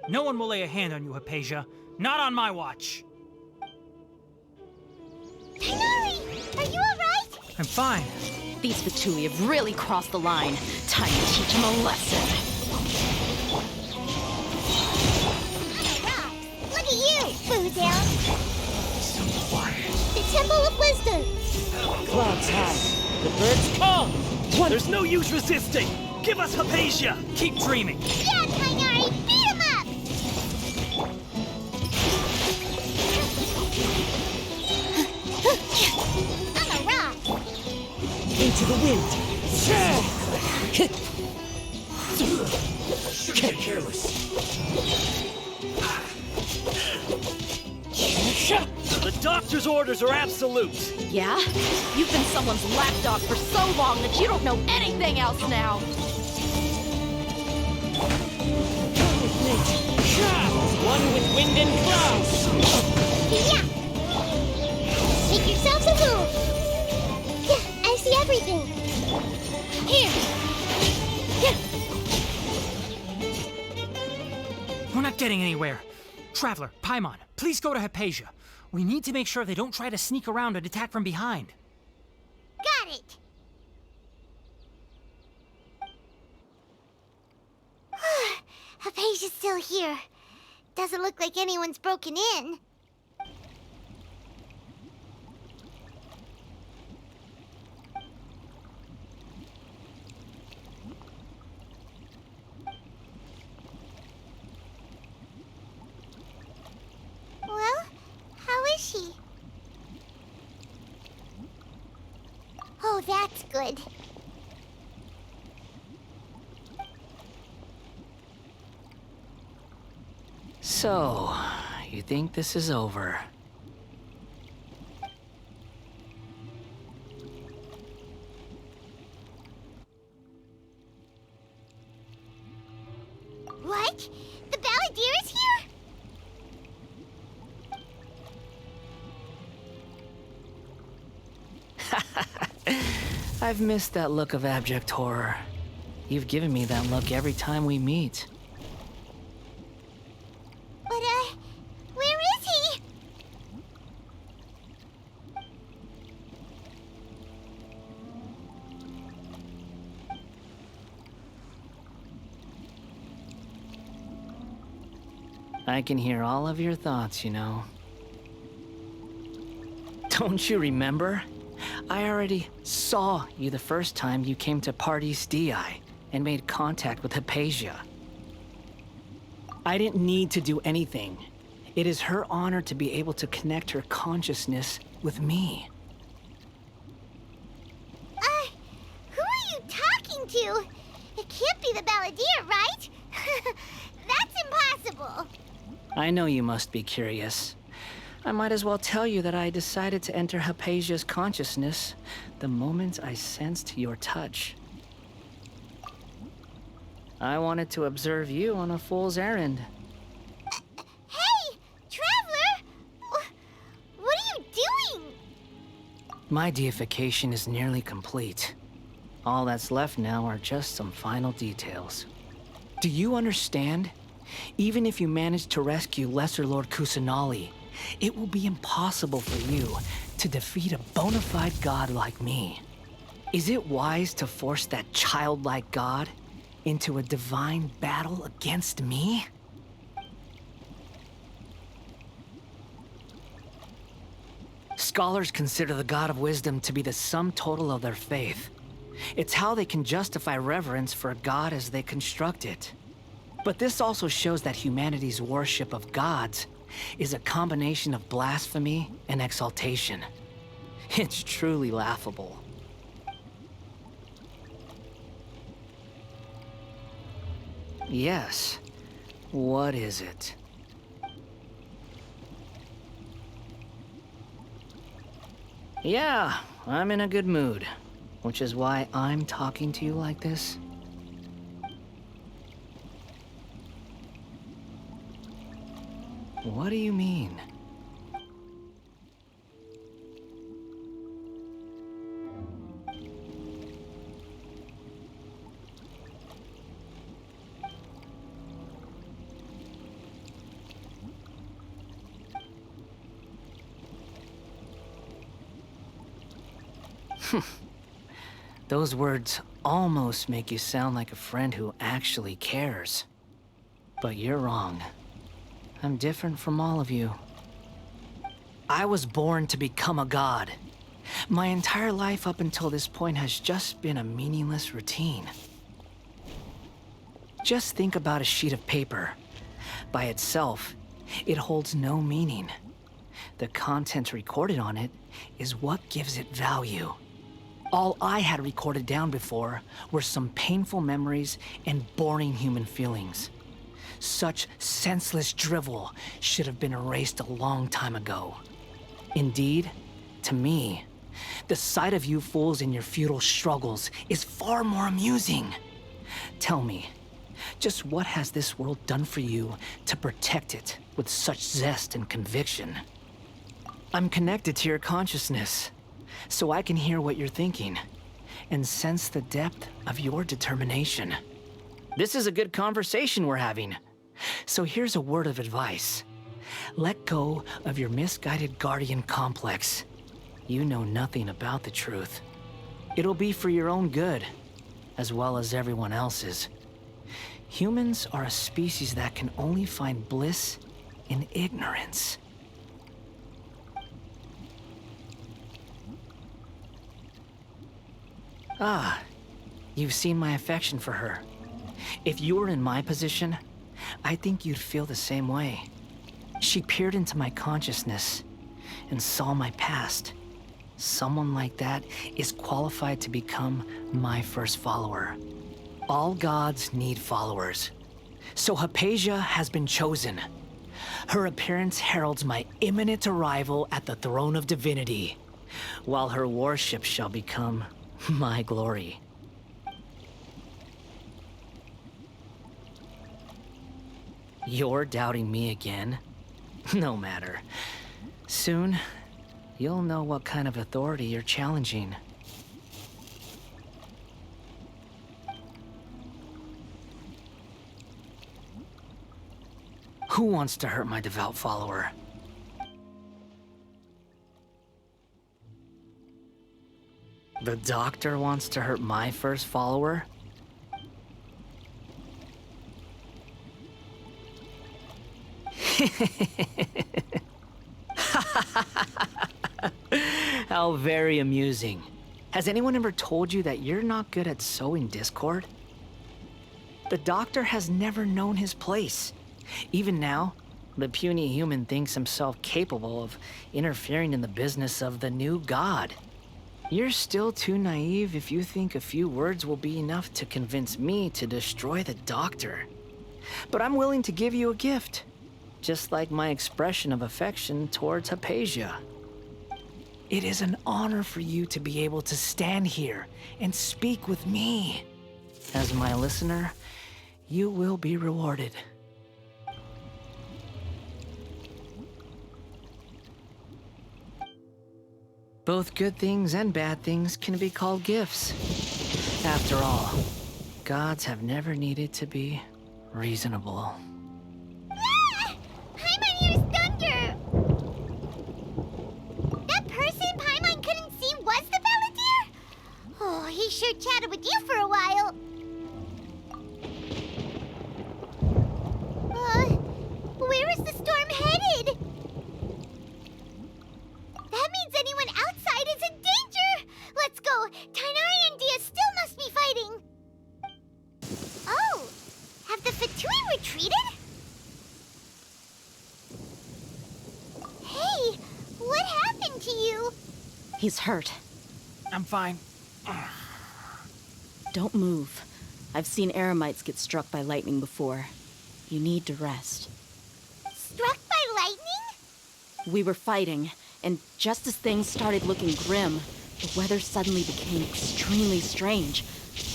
No one will lay a hand on you, Hypatia. Not on my watch. Tighnari! Are you alright? I'm fine. These Fatui have really crossed the line. Time to teach them a lesson. Look at you, Boodown. The Temple of Wisdom. Clouds high. The birds call. There's no use resisting. Give us Hypatia. Keep dreaming. Yeah, Tighnari, beat him up! On the rock. Into the wind. Get careless. The doctor's orders are absolute. Yeah? You've been someone's lapdog for so long that you don't know anything else now. One with wind and clouds. Yeah. Make yourselves a move. Yeah, I see everything. Here. We're not getting anywhere. Traveler, Paimon, please go to Hypatia. We need to make sure they don't try to sneak around and attack from behind. Got it. Hypatia's still here. Doesn't look like anyone's broken in. Well, how is she? Oh, that's good. So, you think this is over? What? The Balladeer is here? I've missed that look of abject horror. You've given me that look every time we meet. But, where is he? I can hear all of your thoughts, you know. Don't you remember? I already saw you the first time you came to Party's DI and made contact with Hypatia. I didn't need to do anything. It is her honor to be able to connect her consciousness with me. Who are you talking to? It can't be the Balladeer, right? That's impossible. I know you must be curious. I might as well tell you that I decided to enter Hypatia's consciousness the moment I sensed your touch. I wanted to observe you on a fool's errand. Hey, Traveler! What are you doing? My deification is nearly complete. All that's left now are just some final details. Do you understand? Even if you manage to rescue Lesser Lord Kusanali, it will be impossible for you to defeat a bona fide god like me. Is it wise to force that childlike god into a divine battle against me? Scholars consider the God of Wisdom to be the sum total of their faith. It's how they can justify reverence for a god as they construct it. But this also shows that humanity's worship of gods is a combination of blasphemy and exaltation. It's truly laughable. Yes. What is it? Yeah, I'm in a good mood, which is why I'm talking to you like this. What do you mean? Those words almost make you sound like a friend who actually cares. But you're wrong. I'm different from all of you. I was born to become a god. My entire life up until this point has just been a meaningless routine. Just think about a sheet of paper. By itself, it holds no meaning. The content recorded on it is what gives it value. All I had recorded down before were some painful memories and boring human feelings. Such senseless drivel should have been erased a long time ago. Indeed, to me, the sight of you fools in your futile struggles is far more amusing. Tell me, just what has this world done for you to protect it with such zest and conviction? I'm connected to your consciousness, so I can hear what you're thinking and sense the depth of your determination. This is a good conversation we're having. So here's a word of advice. Let go of your misguided guardian complex. You know nothing about the truth. It'll be for your own good, as well as everyone else's. Humans are a species that can only find bliss in ignorance. Ah, you've seen my affection for her. If you were in my position, I think you'd feel the same way. She peered into my consciousness and saw my past. Someone like that is qualified to become my first follower. All gods need followers. So Hypatia has been chosen. Her appearance heralds my imminent arrival at the throne of divinity, while her worship shall become my glory. You're doubting me again? No matter. Soon, you'll know what kind of authority you're challenging. Who wants to hurt my devout follower? The doctor wants to hurt my first follower? How very amusing. Has anyone ever told you that you're not good at sowing discord? The Doctor has never known his place. Even now, the puny human thinks himself capable of interfering in the business of the new god. You're still too naive if you think a few words will be enough to convince me to destroy the Doctor. But I'm willing to give you a gift, just like my expression of affection towards Hypatia. It is an honor for you to be able to stand here and speak with me. As my listener, you will be rewarded. Both good things and bad things can be called gifts. After all, gods have never needed to be reasonable. Ah! Paimon hears thunder! That person Paimon couldn't see was the Balladeer? Oh, he sure chatted with you for a while. Where is the storm headed? That means anyone outside is in danger! Let's go! Tainari and Dia still must be fighting! Oh! Have the Fatui retreated? Hey! What happened to you? He's hurt. I'm fine. Don't move. I've seen eremites get struck by lightning before. You need to rest. Struck by lightning? We were fighting, and just as things started looking grim, the weather suddenly became extremely strange.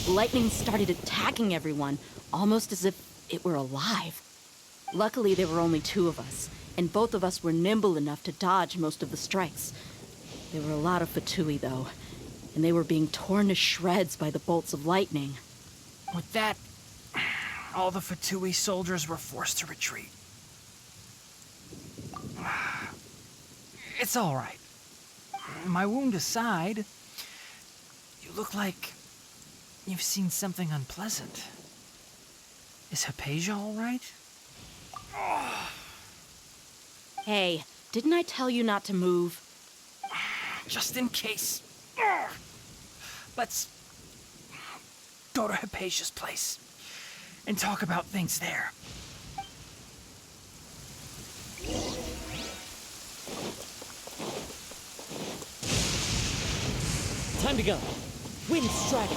Lightning started attacking everyone, almost as if it were alive. Luckily, there were only two of us, and both of us were nimble enough to dodge most of the strikes. There were a lot of Fatui, though, and they were being torn to shreds by the bolts of lightning. With that, all the Fatui soldiers were forced to retreat. It's all right. My wound aside, you look like you've seen something unpleasant. Is Hypatia all right? Hey, didn't I tell you not to move? Just in case. Let's go to Hypatia's place and talk about things there. Time to go. Wind strike.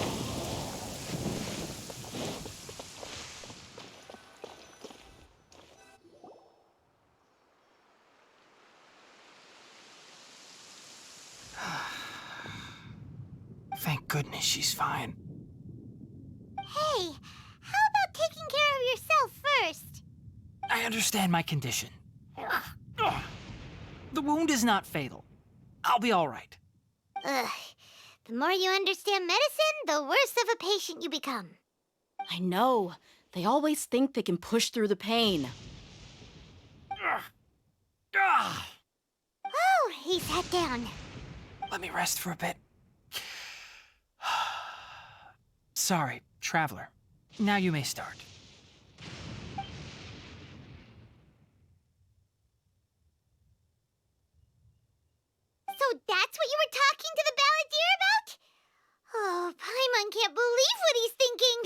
Thank goodness she's fine. Hey, how about taking care of yourself first? I understand my condition. The wound is not fatal. I'll be all right. Ugh. The more you understand medicine, the worse of a patient you become. I know. They always think they can push through the pain. Oh, he sat down. Let me rest for a bit. Sorry, traveler. Now you may start. So that's what you were talking to the Balladeer about? Oh, Paimon can't believe what he's thinking.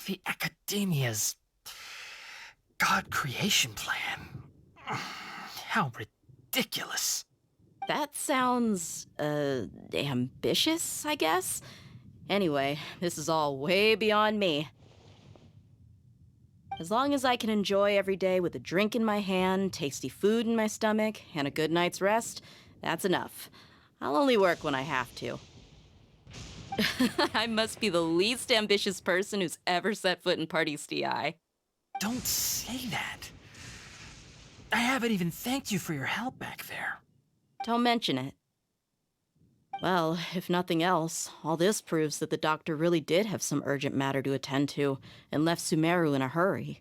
The Academia's God creation plan. How ridiculous. That sounds, ambitious, I guess? Anyway, this is all way beyond me. As long as I can enjoy every day with a drink in my hand, tasty food in my stomach, and a good night's rest, that's enough. I'll only work when I have to. I must be the least ambitious person who's ever set foot in Party's DI. Don't say that. I haven't even thanked you for your help back there. Don't mention it. Well, if nothing else, all this proves that the doctor really did have some urgent matter to attend to and left Sumeru in a hurry.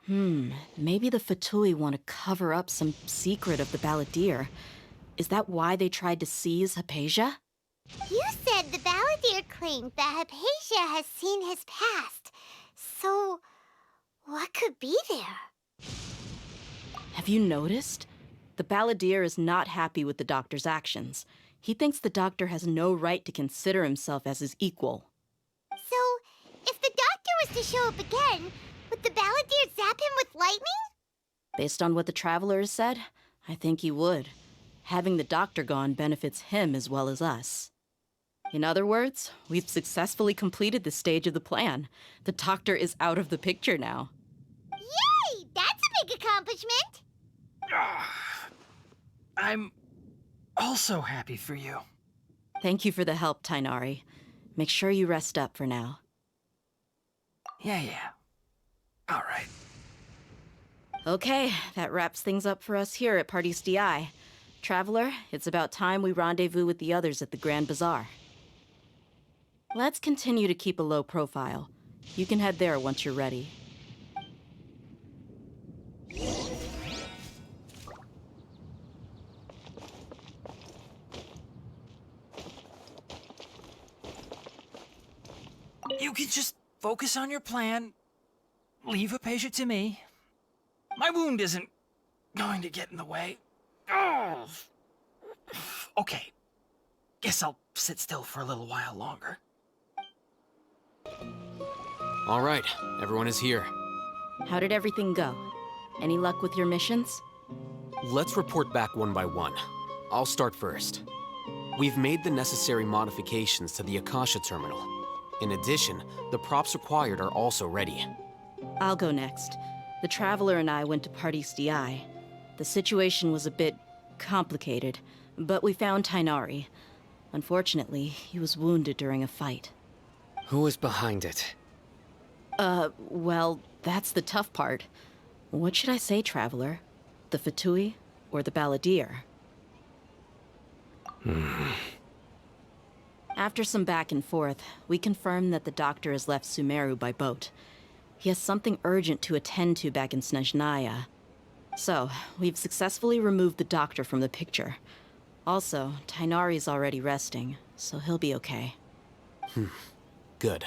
Maybe the Fatui want to cover up some secret of the Balladeer. Is that why they tried to seize Hypatia? You said said the balladeer claimed that Hypatia has seen his past. So, what could be there? Have you noticed? The balladeer is not happy with the doctor's actions. He thinks the doctor has no right to consider himself as his equal. So, if the doctor was to show up again, would the balladeer zap him with lightning? Based on what the traveler has said, I think he would. Having the doctor gone benefits him as well as us. In other words, we've successfully completed this stage of the plan. The doctor is out of the picture now. Yay! That's a big accomplishment! I'm also happy for you. Thank you for the help, Tainari. Make sure you rest up for now. Yeah. All right. Okay, that wraps things up for us here at Party's DI. Traveler, it's about time we rendezvous with the others at the Grand Bazaar. Let's continue to keep a low profile. You can head there once you're ready. You can just focus on your plan. Leave Hypatia to me. My wound isn't going to get in the way. Oh. Okay. Guess I'll sit still for a little while longer. All right, everyone is here. How did everything go? Any luck with your missions? Let's report back one by one. I'll start first. We've made the necessary modifications to the Akasha terminal. In addition, the props required are also ready. I'll go next. The Traveler and I went to Party's DI. The situation was a bit complicated, but we found Tainari. Unfortunately, he was wounded during a fight. Who was behind it? Well, that's the tough part. What should I say, Traveler? The Fatui or the Balladeer? After some back and forth, we confirmed that the doctor has left Sumeru by boat. He has something urgent to attend to back in Snezhnaya. So, we've successfully removed the doctor from the picture. Also, Tainari's already resting, so he'll be okay. Good.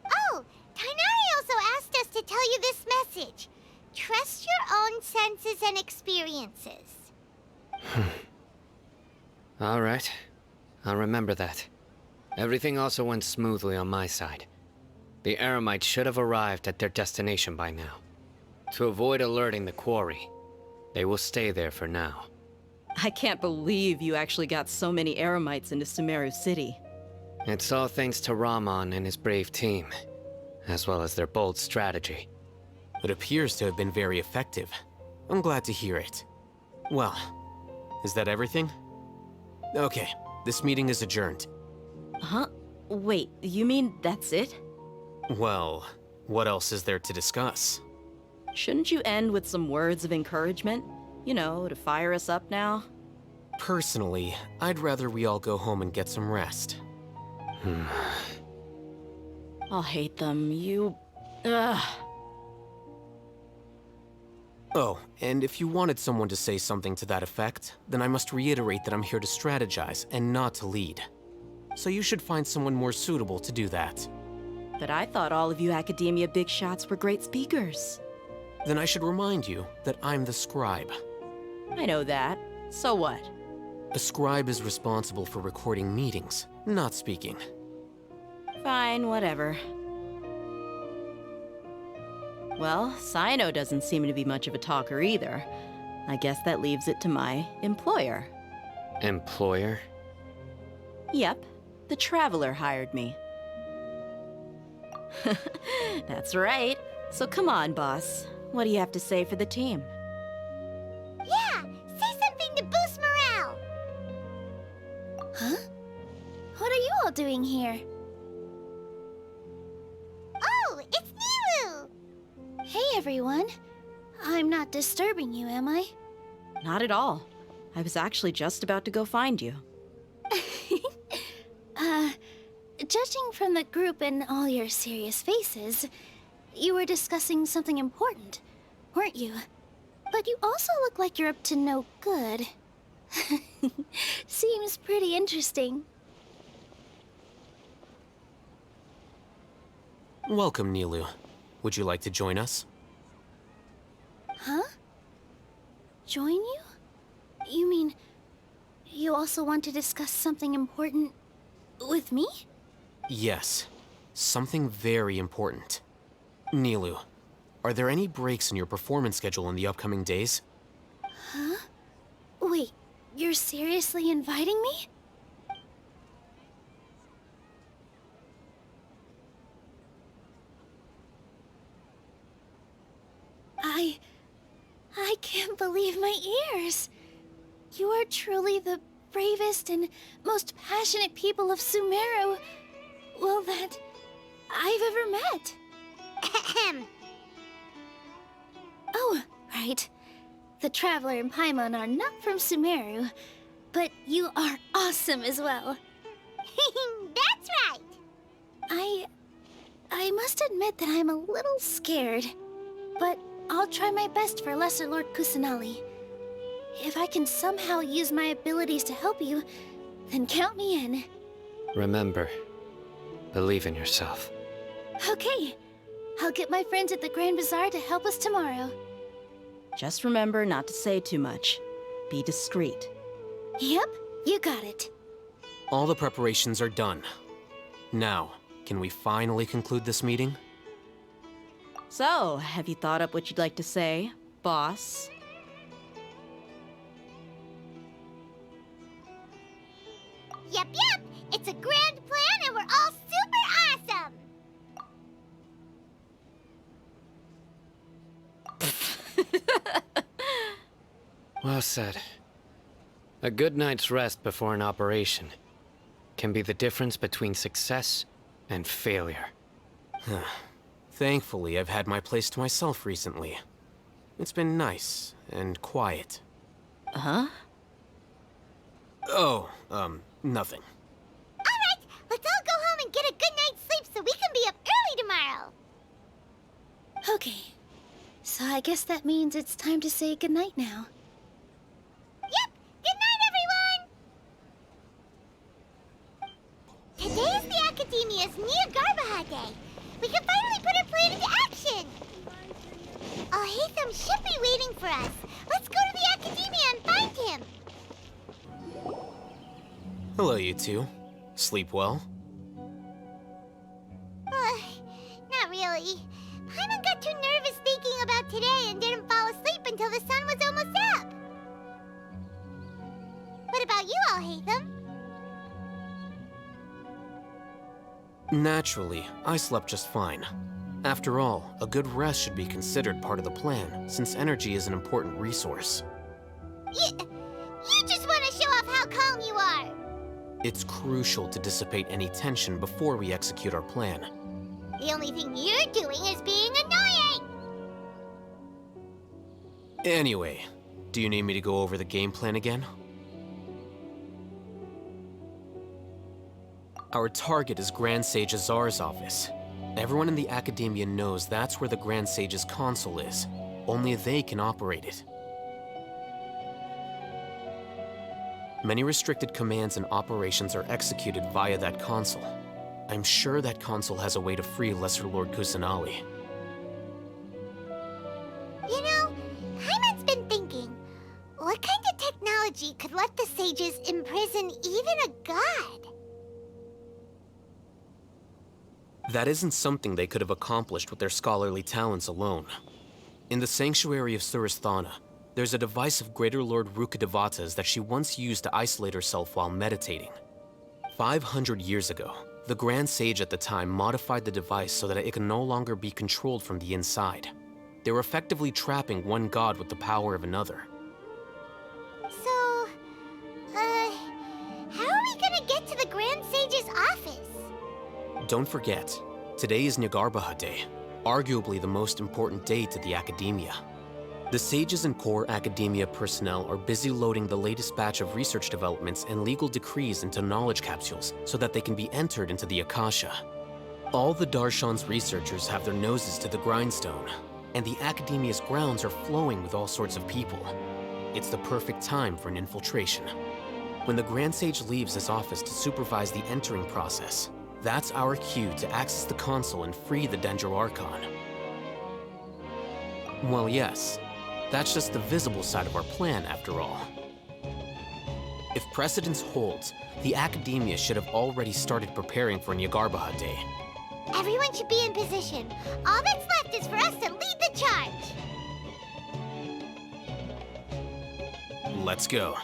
Oh, Tainari also asked us to tell you this message. Trust your own senses and experiences. All right. I'll remember that. Everything also went smoothly on my side. The Eremites should have arrived at their destination by now. To avoid alerting the quarry, they will stay there for now. I can't believe you actually got so many Eremites into Sumeru City. It's all thanks to Rahman and his brave team, as well as their bold strategy. It appears to have been very effective. I'm glad to hear it. Well, is that everything? Okay, this meeting is adjourned. Huh? Wait, you mean that's it? Well, what else is there to discuss? Shouldn't you end with some words of encouragement? You know, to fire us up now? Personally, I'd rather we all go home and get some rest. I'll hate them. Ugh. Oh, and if you wanted someone to say something to that effect, then I must reiterate that I'm here to strategize and not to lead. So you should find someone more suitable to do that. But I thought all of you Academia big shots were great speakers. Then I should remind you that I'm the scribe. I know that. So what? A scribe is responsible for recording meetings, not speaking. Fine, whatever. Well, Sino doesn't seem to be much of a talker either. I guess that leaves it to my employer. Employer? Yep, the Traveler hired me. That's right. So come on, boss. What do you have to say for the team? Yeah, say something to boost morale. Huh? What are you all doing here? Oh, it's Nilu! Hey, everyone. I'm not disturbing you, am I? Not at all. I was actually just about to go find you. Judging from the group and all your serious faces, you were discussing something important, weren't you? But you also look like you're up to no good. Seems pretty interesting. Welcome, Nilu. Would you like to join us? Huh? Join you? You mean you also want to discuss something important with me? Yes. Something very important. Nilu, are there any breaks in your performance schedule in the upcoming days? Huh? Wait, you're seriously inviting me? I can't believe my ears. You are truly the bravest and most passionate people of Sumeru, well, that I've ever met. Ahem. Oh, right. The Traveler and Paimon are not from Sumeru, but you are awesome as well. That's right! I must admit that I'm a little scared, but I'll try my best for Lesser Lord Kusanali. If I can somehow use my abilities to help you, then count me in. Remember, believe in yourself. Okay, I'll get my friends at the Grand Bazaar to help us tomorrow. Just remember not to say too much. Be discreet. Yep, you got it. All the preparations are done. Now, can we finally conclude this meeting? So, have you thought up what you'd like to say, boss? Yep, it's a grand plan and we're all super awesome! Well said. A good night's rest before an operation can be the difference between success and failure. Thankfully, I've had my place to myself recently. It's been nice and quiet. Huh? Oh, nothing. Alright, let's all go home and get a good night's sleep so we can be up early tomorrow. Okay, so I guess that means it's time to say goodnight now. Yep, good night, everyone! Today is the Academia's Niagarbaha Day. We can finally put our plan into action! Alhaitham should be waiting for us. Let's go to the Academia and find him! Hello, you two. Sleep well? Not really. Paimon got too nervous thinking about today and didn't fall asleep until the sun was almost up. What about you, Alhaitham? Naturally, I slept just fine. After all, a good rest should be considered part of the plan, since energy is an important resource. You just want to show off how calm you are! It's crucial to dissipate any tension before we execute our plan. The only thing you're doing is being annoying! Anyway, do you need me to go over the game plan again? Our target is Grand Sage Azar's office. Everyone in the Academia knows that's where the Grand Sage's console is. Only they can operate it. Many restricted commands and operations are executed via that console. I'm sure that console has a way to free Lesser Lord Kusanali. You know, Paimon's been thinking, what kind of technology could let the sages imprison even a god? That isn't something they could have accomplished with their scholarly talents alone. In the Sanctuary of Suristhana, there's a device of Greater Lord Rukkhadevata's that she once used to isolate herself while meditating. 500 years ago, the Grand Sage at the time modified the device so that it can no longer be controlled from the inside. They were effectively trapping one god with the power of another. So, how are we gonna get to the Grand Sage's office? Don't forget, today is Niagarbaha Day, arguably the most important day to the Academia. The sages and core Academia personnel are busy loading the latest batch of research developments and legal decrees into knowledge capsules so that they can be entered into the Akasha. All the Darshan's researchers have their noses to the grindstone, and the Academia's grounds are flowing with all sorts of people. It's the perfect time for an infiltration. When the Grand Sage leaves his office to supervise the entering process, That's our cue to access the console and free the Dendro Archon. Well, yes. That's just the visible side of our plan, after all. If precedence holds, the Academia should have already started preparing for Nyagarbha Day. Everyone should be in position. All that's left is for us to lead the charge. Let's go.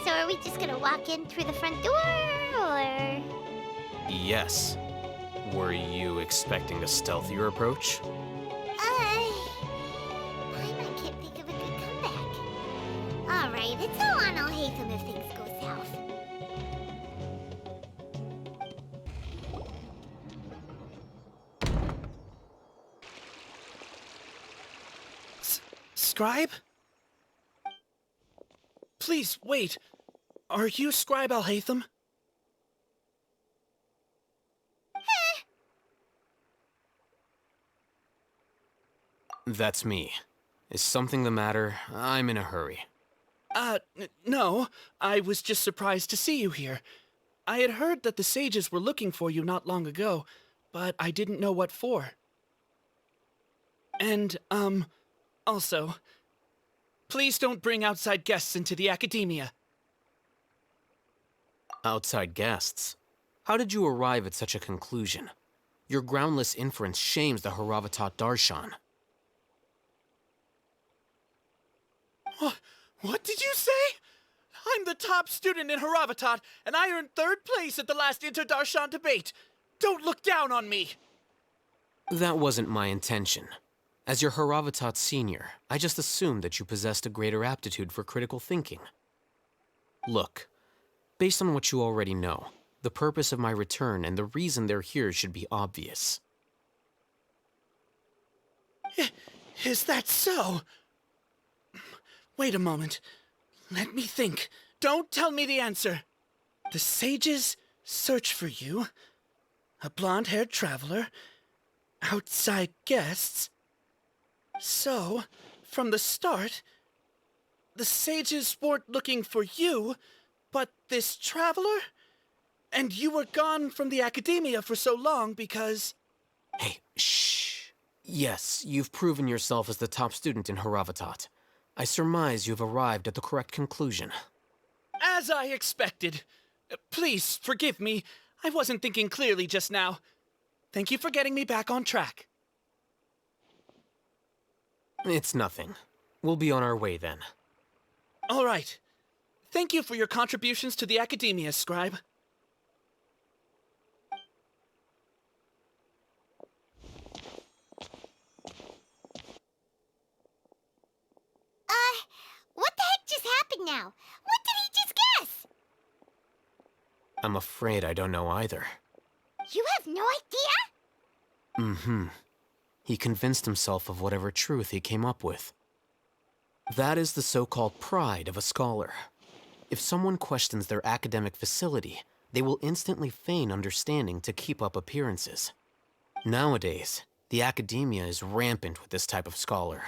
So are we just gonna walk in through the front door, or...? Yes. Were you expecting a stealthier approach? I can't think of a good comeback. Alright, it's all on Alhaitham if things go south. Scribe? Please, wait. Are you Scribe Alhaitham? That's me. Is something the matter? I'm in a hurry. No. I was just surprised to see you here. I had heard that the sages were looking for you not long ago, but I didn't know what for. And, also, please don't bring outside guests into the Academia. Outside guests? How did you arrive at such a conclusion? Your groundless inference shames the Haravatat Darshan. What did you say? I'm the top student in Haravatat, and I earned 3rd place at the last Inter-Darshan debate. Don't look down on me! That wasn't my intention. As your Haravatat senior, I just assumed that you possessed a greater aptitude for critical thinking. Look, based on what you already know, the purpose of my return and the reason they're here should be obvious. Is that so? Wait a moment. Let me think. Don't tell me the answer. The sages search for you. A blonde-haired traveler. Outside guests. So, from the start, the sages weren't looking for you, but this traveler? And you were gone from the Academia for so long because... Hey, shh. Yes, you've proven yourself as the top student in Haravatat. I surmise you've arrived at the correct conclusion. As I expected. Please, forgive me. I wasn't thinking clearly just now. Thank you for getting me back on track. It's nothing. We'll be on our way then. All right. Thank you for your contributions to the Academia, Scribe. What the heck just happened now? What did he just guess? I'm afraid I don't know either. You have no idea? Mm-hmm. He convinced himself of whatever truth he came up with. That is the so-called pride of a scholar. If someone questions their academic facility, they will instantly feign understanding to keep up appearances. Nowadays, the Academia is rampant with this type of scholar.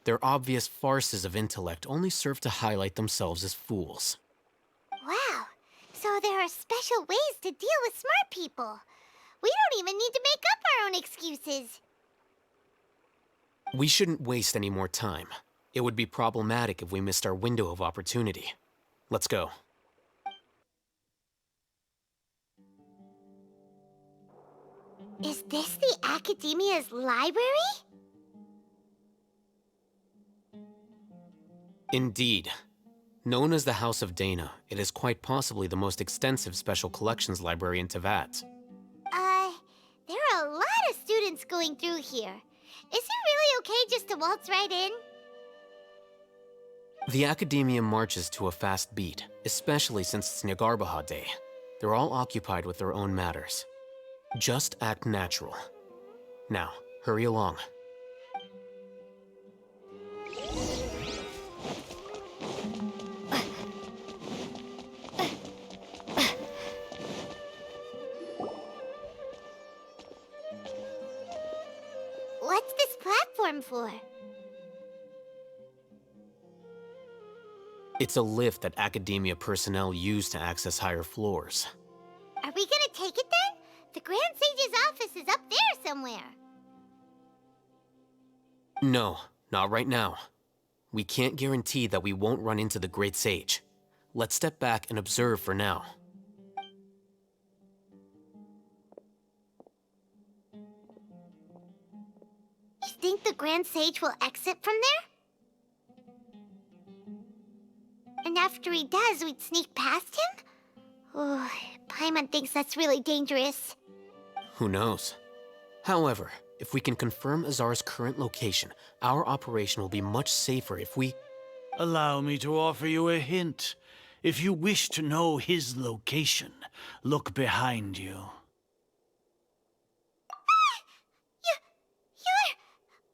Their obvious farces of intellect only serve to highlight themselves as fools. Wow, so there are special ways to deal with smart people. We don't even need to make up our own excuses. We shouldn't waste any more time. It would be problematic if we missed our window of opportunity. Let's go. Is this the Academia's library? Indeed. Known as the House of Dana, it is quite possibly the most extensive special collections library in Teyvat. There are a lot of students going through here. Is it really okay just to waltz right in? The Academia marches to a fast beat, especially since it's Nyagarbha Day. They're all occupied with their own matters. Just act natural. Now, hurry along. What's this platform for? It's a lift that Academia personnel use to access higher floors. Are we gonna take it then? The Grand Sage's office is up there somewhere. No, not right now. We can't guarantee that we won't run into the Great Sage. Let's step back and observe for now. You think the Grand Sage will exit from there? And after he does, we'd sneak past him? Oh, Paimon thinks that's really dangerous. Who knows? However, if we can confirm Azar's current location, our operation will be much safer if we... Allow me to offer you a hint. If you wish to know his location, look behind you.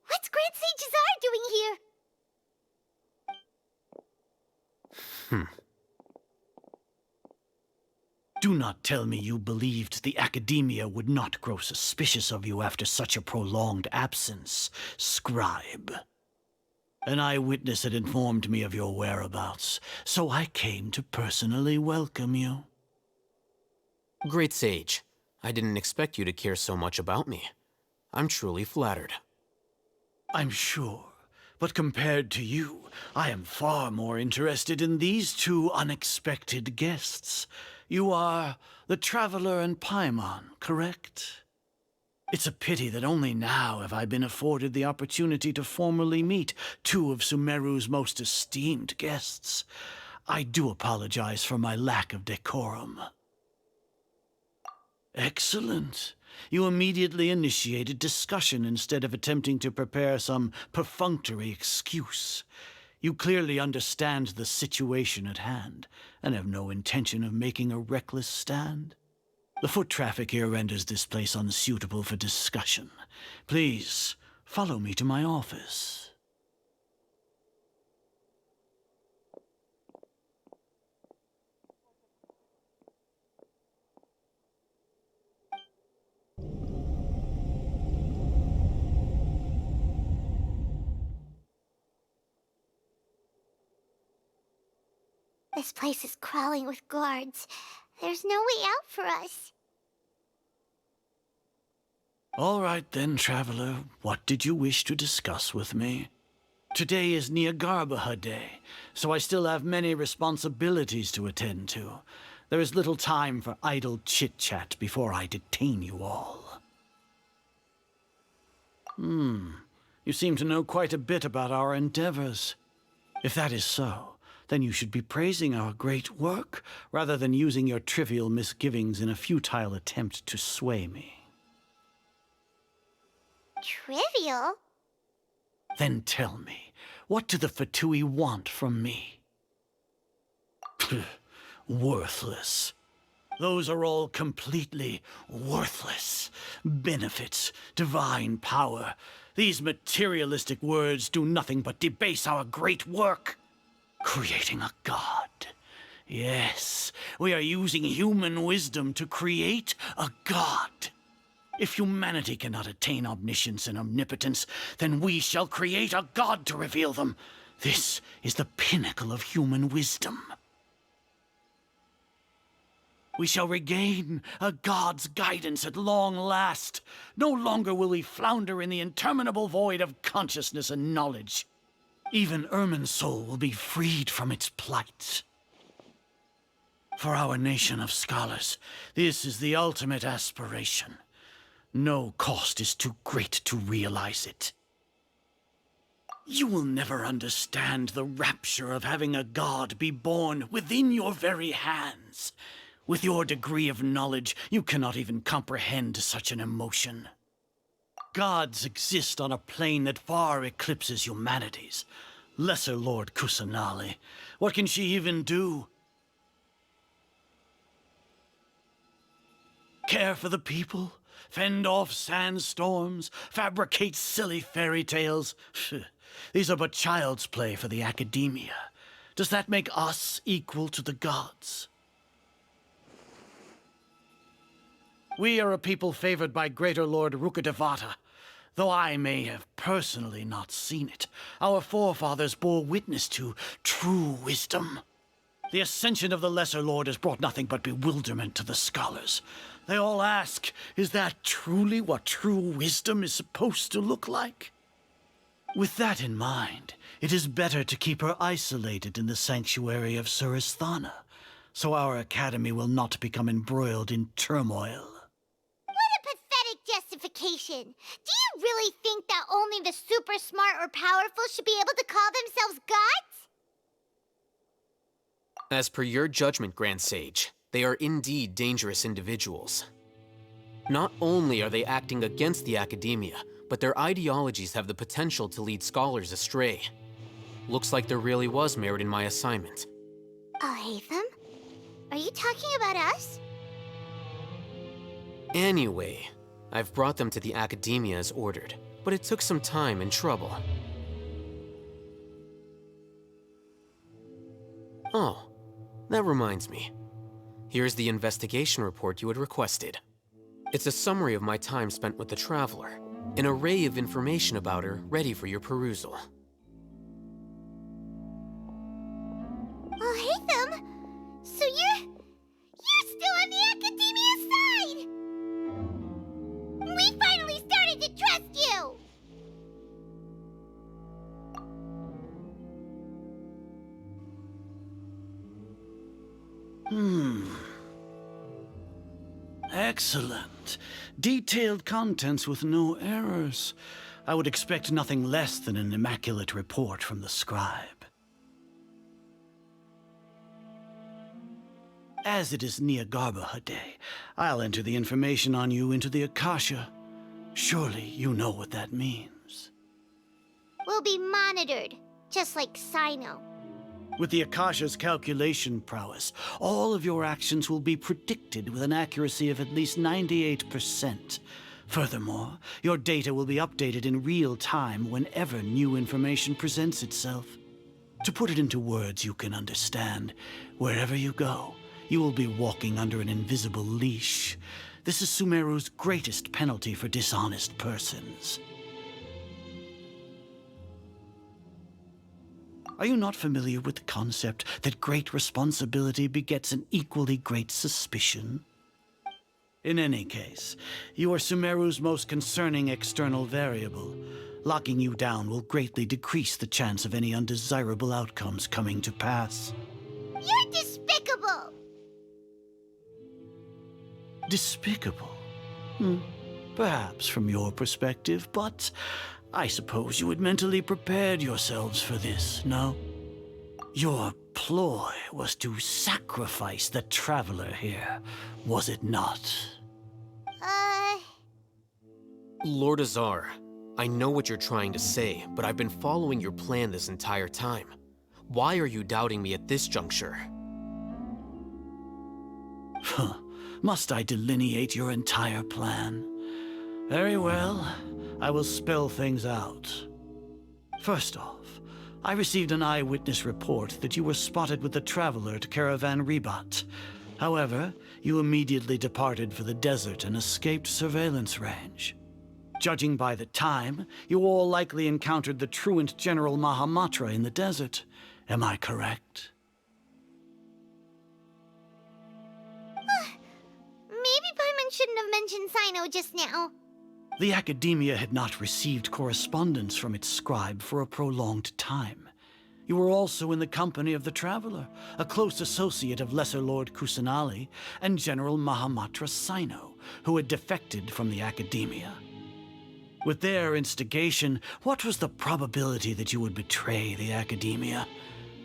What's Grand Sage Azar doing here? Do not tell me you believed the Academia would not grow suspicious of you after such a prolonged absence, scribe. An eyewitness had informed me of your whereabouts, so I came to personally welcome you. Great Sage, I didn't expect you to care so much about me. I'm truly flattered. I'm sure, but compared to you, I am far more interested in these two unexpected guests. You are the Traveler and Paimon, correct? It's a pity that only now have I been afforded the opportunity to formally meet two of Sumeru's most esteemed guests. I do apologize for my lack of decorum. Excellent. You immediately initiated discussion instead of attempting to prepare some perfunctory excuse. You clearly understand the situation at hand, and have no intention of making a reckless stand. The foot traffic here renders this place unsuitable for discussion. Please, follow me to my office. This place is crawling with guards. There's no way out for us. All right then, Traveler. What did you wish to discuss with me? Today is Niagarbaha Day, so I still have many responsibilities to attend to. There is little time for idle chit-chat before I detain you all. You seem to know quite a bit about our endeavors. If that is so, then you should be praising our great work, rather than using your trivial misgivings in a futile attempt to sway me. Trivial? Then tell me, what do the Fatui want from me? Worthless. Those are all completely worthless. Benefits, divine power. These materialistic words do nothing but debase our great work. Creating a god. Yes, we are using human wisdom to create a god. If humanity cannot attain omniscience and omnipotence, then we shall create a god to reveal them. This is the pinnacle of human wisdom. We shall regain a god's guidance at long last. No longer will we flounder in the interminable void of consciousness and knowledge. Even Irminsul will be freed from its plight. For our nation of scholars, this is the ultimate aspiration. No cost is too great to realize it. You will never understand the rapture of having a god be born within your very hands. With your degree of knowledge, you cannot even comprehend such an emotion. Gods exist on a plane that far eclipses humanity's. Lesser Lord Kusanali, what can she even do? Care for the people? Fend off sandstorms? Fabricate silly fairy tales? These are but child's play for the Academia. Does that make us equal to the gods? We are a people favored by Greater Lord Rukkhadevata. Though I may have personally not seen it, our forefathers bore witness to true wisdom. The ascension of the Lesser Lord has brought nothing but bewilderment to the scholars. They all ask, is that truly what true wisdom is supposed to look like? With that in mind, it is better to keep her isolated in the sanctuary of Surasthana, so our academy will not become embroiled in turmoil. What a pathetic justification! Do you really think that only the super smart or powerful should be able to call themselves gods? As per your judgment, Grand Sage, they are indeed dangerous individuals. Not only are they acting against the academia, but their ideologies have the potential to lead scholars astray. Looks like there really was merit in my assignment. Oh, Hatham? Are you talking about us? Anyway, I've brought them to the academia as ordered, but it took some time and trouble. Oh, that reminds me. Here's the investigation report you had requested. It's a summary of my time spent with the Traveler, an array of information about her ready for your perusal. Oh, Hatham! So you're still on the academia side! We finally started to trust you! Excellent. Detailed contents with no errors. I would expect nothing less than an immaculate report from the scribe. As it is Niagarbha Day, I'll enter the information on you into the Akasha. Surely you know what that means. We'll be monitored, just like Sino. With the Akasha's calculation prowess, all of your actions will be predicted with an accuracy of at least 98%. Furthermore, your data will be updated in real time whenever new information presents itself. To put it into words you can understand, wherever you go, you will be walking under an invisible leash. This is Sumeru's greatest penalty for dishonest persons. Are you not familiar with the concept that great responsibility begets an equally great suspicion? In any case, you are Sumeru's most concerning external variable. Locking you down will greatly decrease the chance of any undesirable outcomes coming to pass. You're despicable! Despicable? Perhaps from your perspective, but I suppose you had mentally prepared yourselves for this, no? Your ploy was to sacrifice the Traveler here, was it not? Lord Azar, I know what you're trying to say, but I've been following your plan this entire time. Why are you doubting me at this juncture? Must I delineate your entire plan? Very well. I will spell things out. First off, I received an eyewitness report that you were spotted with the Traveler to Caravan Ribat. However, you immediately departed for the desert and escaped surveillance range. Judging by the time, you all likely encountered the truant General Mahamatra in the desert. Am I correct? Maybe Paimon shouldn't have mentioned Sino just now. The Academia had not received correspondence from its scribe for a prolonged time. You were also in the company of the Traveler, a close associate of Lesser Lord Kusanali and General Mahamatra Sino, who had defected from the Academia. With their instigation, what was the probability that you would betray the Academia?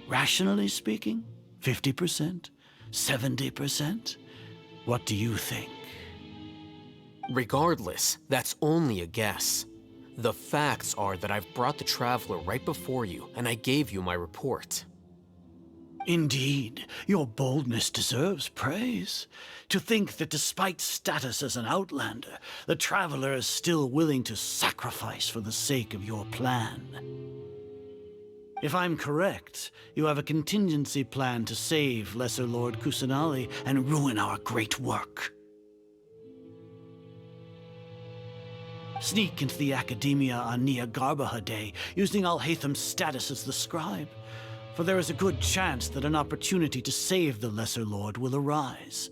Rationally speaking, 50%? 70%? What do you think? Regardless, that's only a guess. The facts are that I've brought the Traveler right before you, and I gave you my report. Indeed, your boldness deserves praise. To think that despite status as an outlander, the Traveler is still willing to sacrifice for the sake of your plan. If I'm correct, you have a contingency plan to save Lesser Lord Kusanali and ruin our great work. Sneak into the Academia on Neagarbaha Day, using Alhaitham's status as the scribe. For there is a good chance that an opportunity to save the Lesser Lord will arise.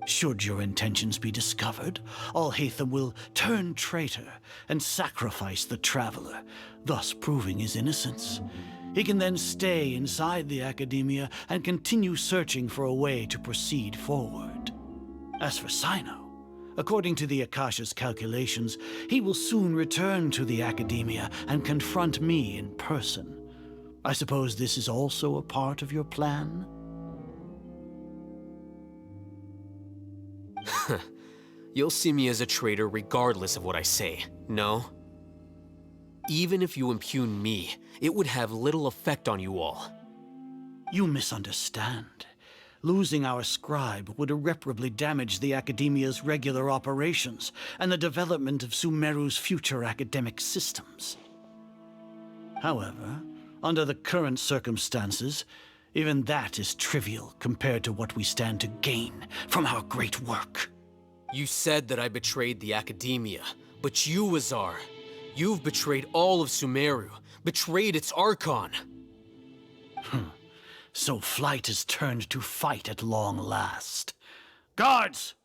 Should your intentions be discovered, Alhaitham will turn traitor and sacrifice the Traveler, thus proving his innocence. He can then stay inside the Academia and continue searching for a way to proceed forward. As for Sino, according to the Akasha's calculations, he will soon return to the Academia and confront me in person. I suppose this is also a part of your plan? You'll see me as a traitor regardless of what I say, no? Even if you impugn me, it would have little effect on you all. You misunderstand. Losing our scribe would irreparably damage the Academia's regular operations and the development of Sumeru's future academic systems. However, under the current circumstances, even that is trivial compared to what we stand to gain from our great work. You said that I betrayed the Academia, but you, Azar, you've betrayed all of Sumeru, betrayed its Archon. So flight has turned to fight at long last. Guards!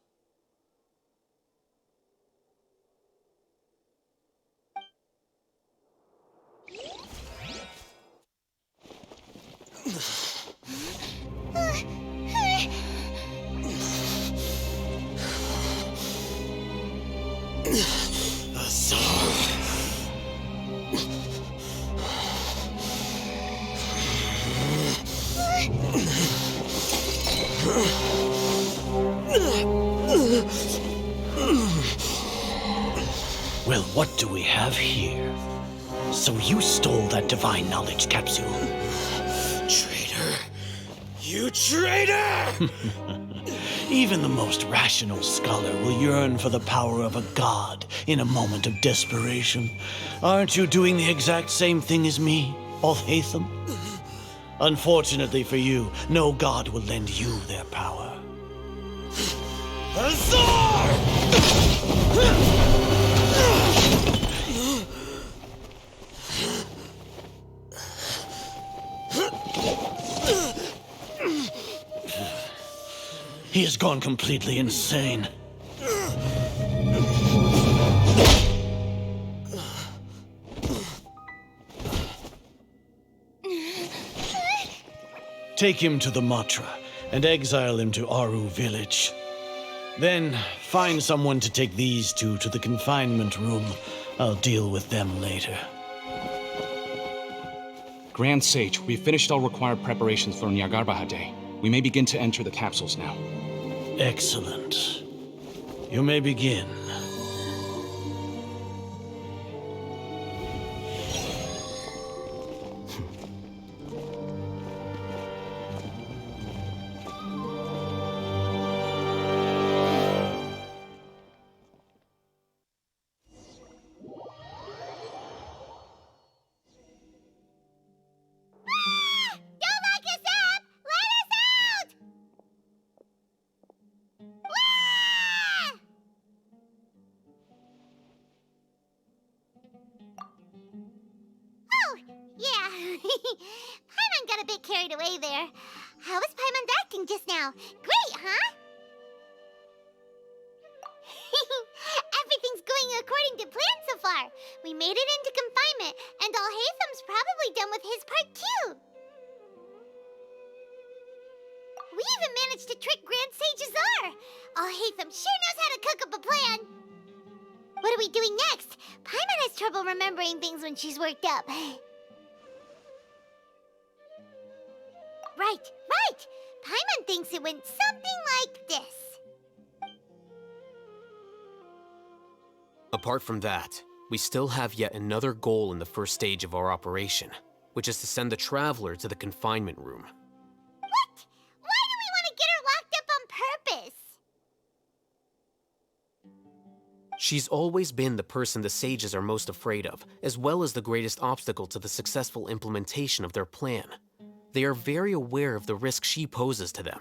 Well, what do we have here? So you stole that divine knowledge capsule. Traitor! You traitor! Even the most rational scholar will yearn for the power of a god in a moment of desperation. Aren't you doing the exact same thing as me, Alhaitham? Unfortunately for you, no god will lend you their power. He has gone completely insane. Take him to the Matra and exile him to Aru village. Then find someone to take these two to the confinement room. I'll deal with them later. Grand Sage, we've finished all required preparations for Nyargarbaha Day. We may begin to enter the capsules now. Excellent. You may begin. Paimon got a bit carried away there. How was Paimon acting just now? Great, huh? Everything's going according to plan so far. We made it into confinement, and Alhaitham's probably done with his part too. We even managed to trick Grand Sage Azar. Alhaitham sure knows how to cook up a plan. What are we doing next? Paimon has trouble remembering things when she's worked up. Right. Paimon thinks it went something like this. Apart from that, we still have yet another goal in the first stage of our operation, which is to send the Traveler to the confinement room. What? Why do we want to get her locked up on purpose? She's always been the person the sages are most afraid of, as well as the greatest obstacle to the successful implementation of their plan. They are very aware of the risk she poses to them.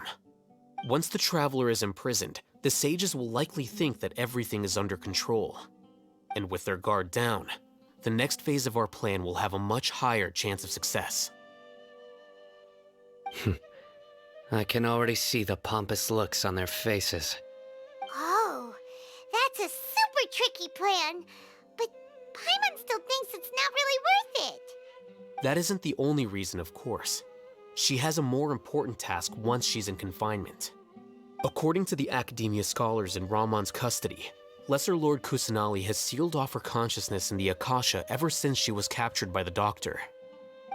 Once the Traveler is imprisoned, the sages will likely think that everything is under control. And with their guard down, the next phase of our plan will have a much higher chance of success. I can already see the pompous looks on their faces. Oh, that's a super tricky plan. But Paimon still thinks it's not really worth it. That isn't the only reason, of course. She has a more important task once she's in confinement. According to the Academia scholars in Ramon's custody, Lesser Lord Kusanali has sealed off her consciousness in the Akasha ever since she was captured by the Doctor.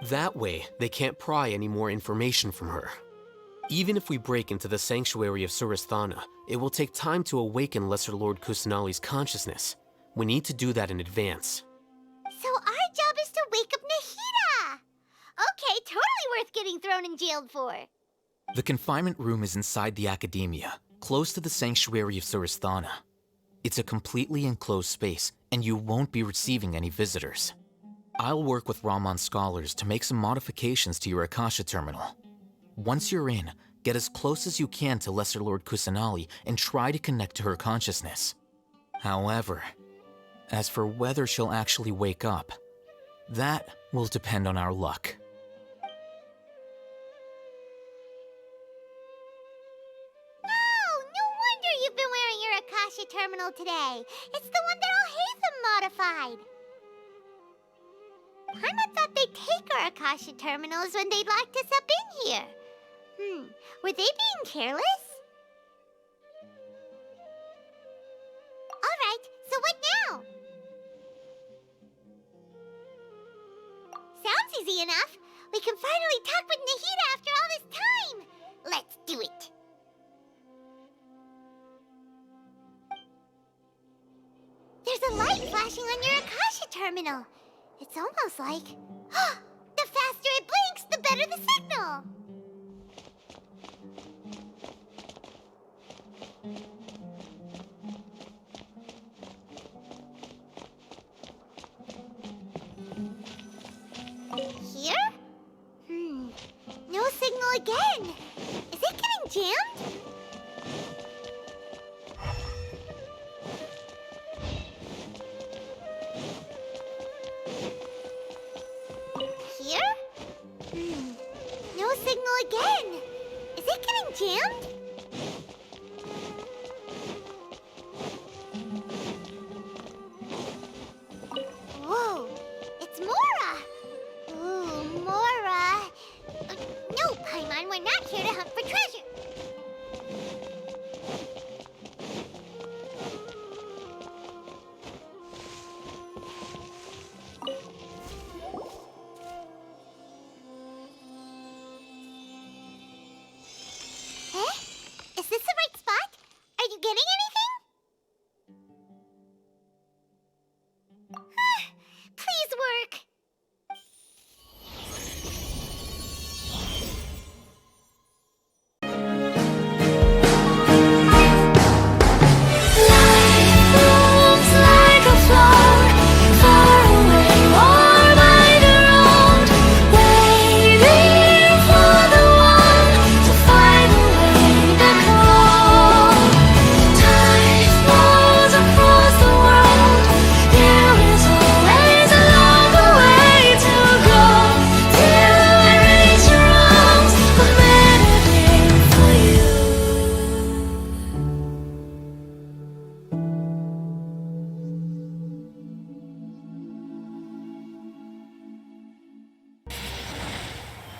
That way, they can't pry any more information from her. Even if we break into the sanctuary of Surasthana, it will take time to awaken Lesser Lord Kusanali's consciousness. We need to do that in advance. So our job is to wake up Nahida! Okay, totally worth getting thrown in jail for. The confinement room is inside the Academia, close to the sanctuary of Surasthana. It's a completely enclosed space, and you won't be receiving any visitors. I'll work with Ramon's scholars to make some modifications to your Akasha terminal. Once you're in, get as close as you can to Lesser Lord Kusanali and try to connect to her consciousness. However, as for whether she'll actually wake up, that will depend on our luck. Oh, no wonder you've been wearing your Akasha terminal today. It's the one that all Hatham modified. Paimon thought they'd take our Akasha terminals when they locked us up in here. Were they being careless? Alright, so what now? Sounds easy enough. We can finally talk with Nahida after all this time. Let's do it. There's a light flashing on your Akasha terminal. It's almost like... the faster it blinks, the better the signal! Here? No signal again. Is it getting jammed? Here? No signal again. Is it getting jammed? Whoa, it's Mora! Ooh, Mora! No, Paimon, we're not here to hunt for treasure. Is this the right spot? Are you getting anything? Please work.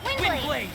Windblade!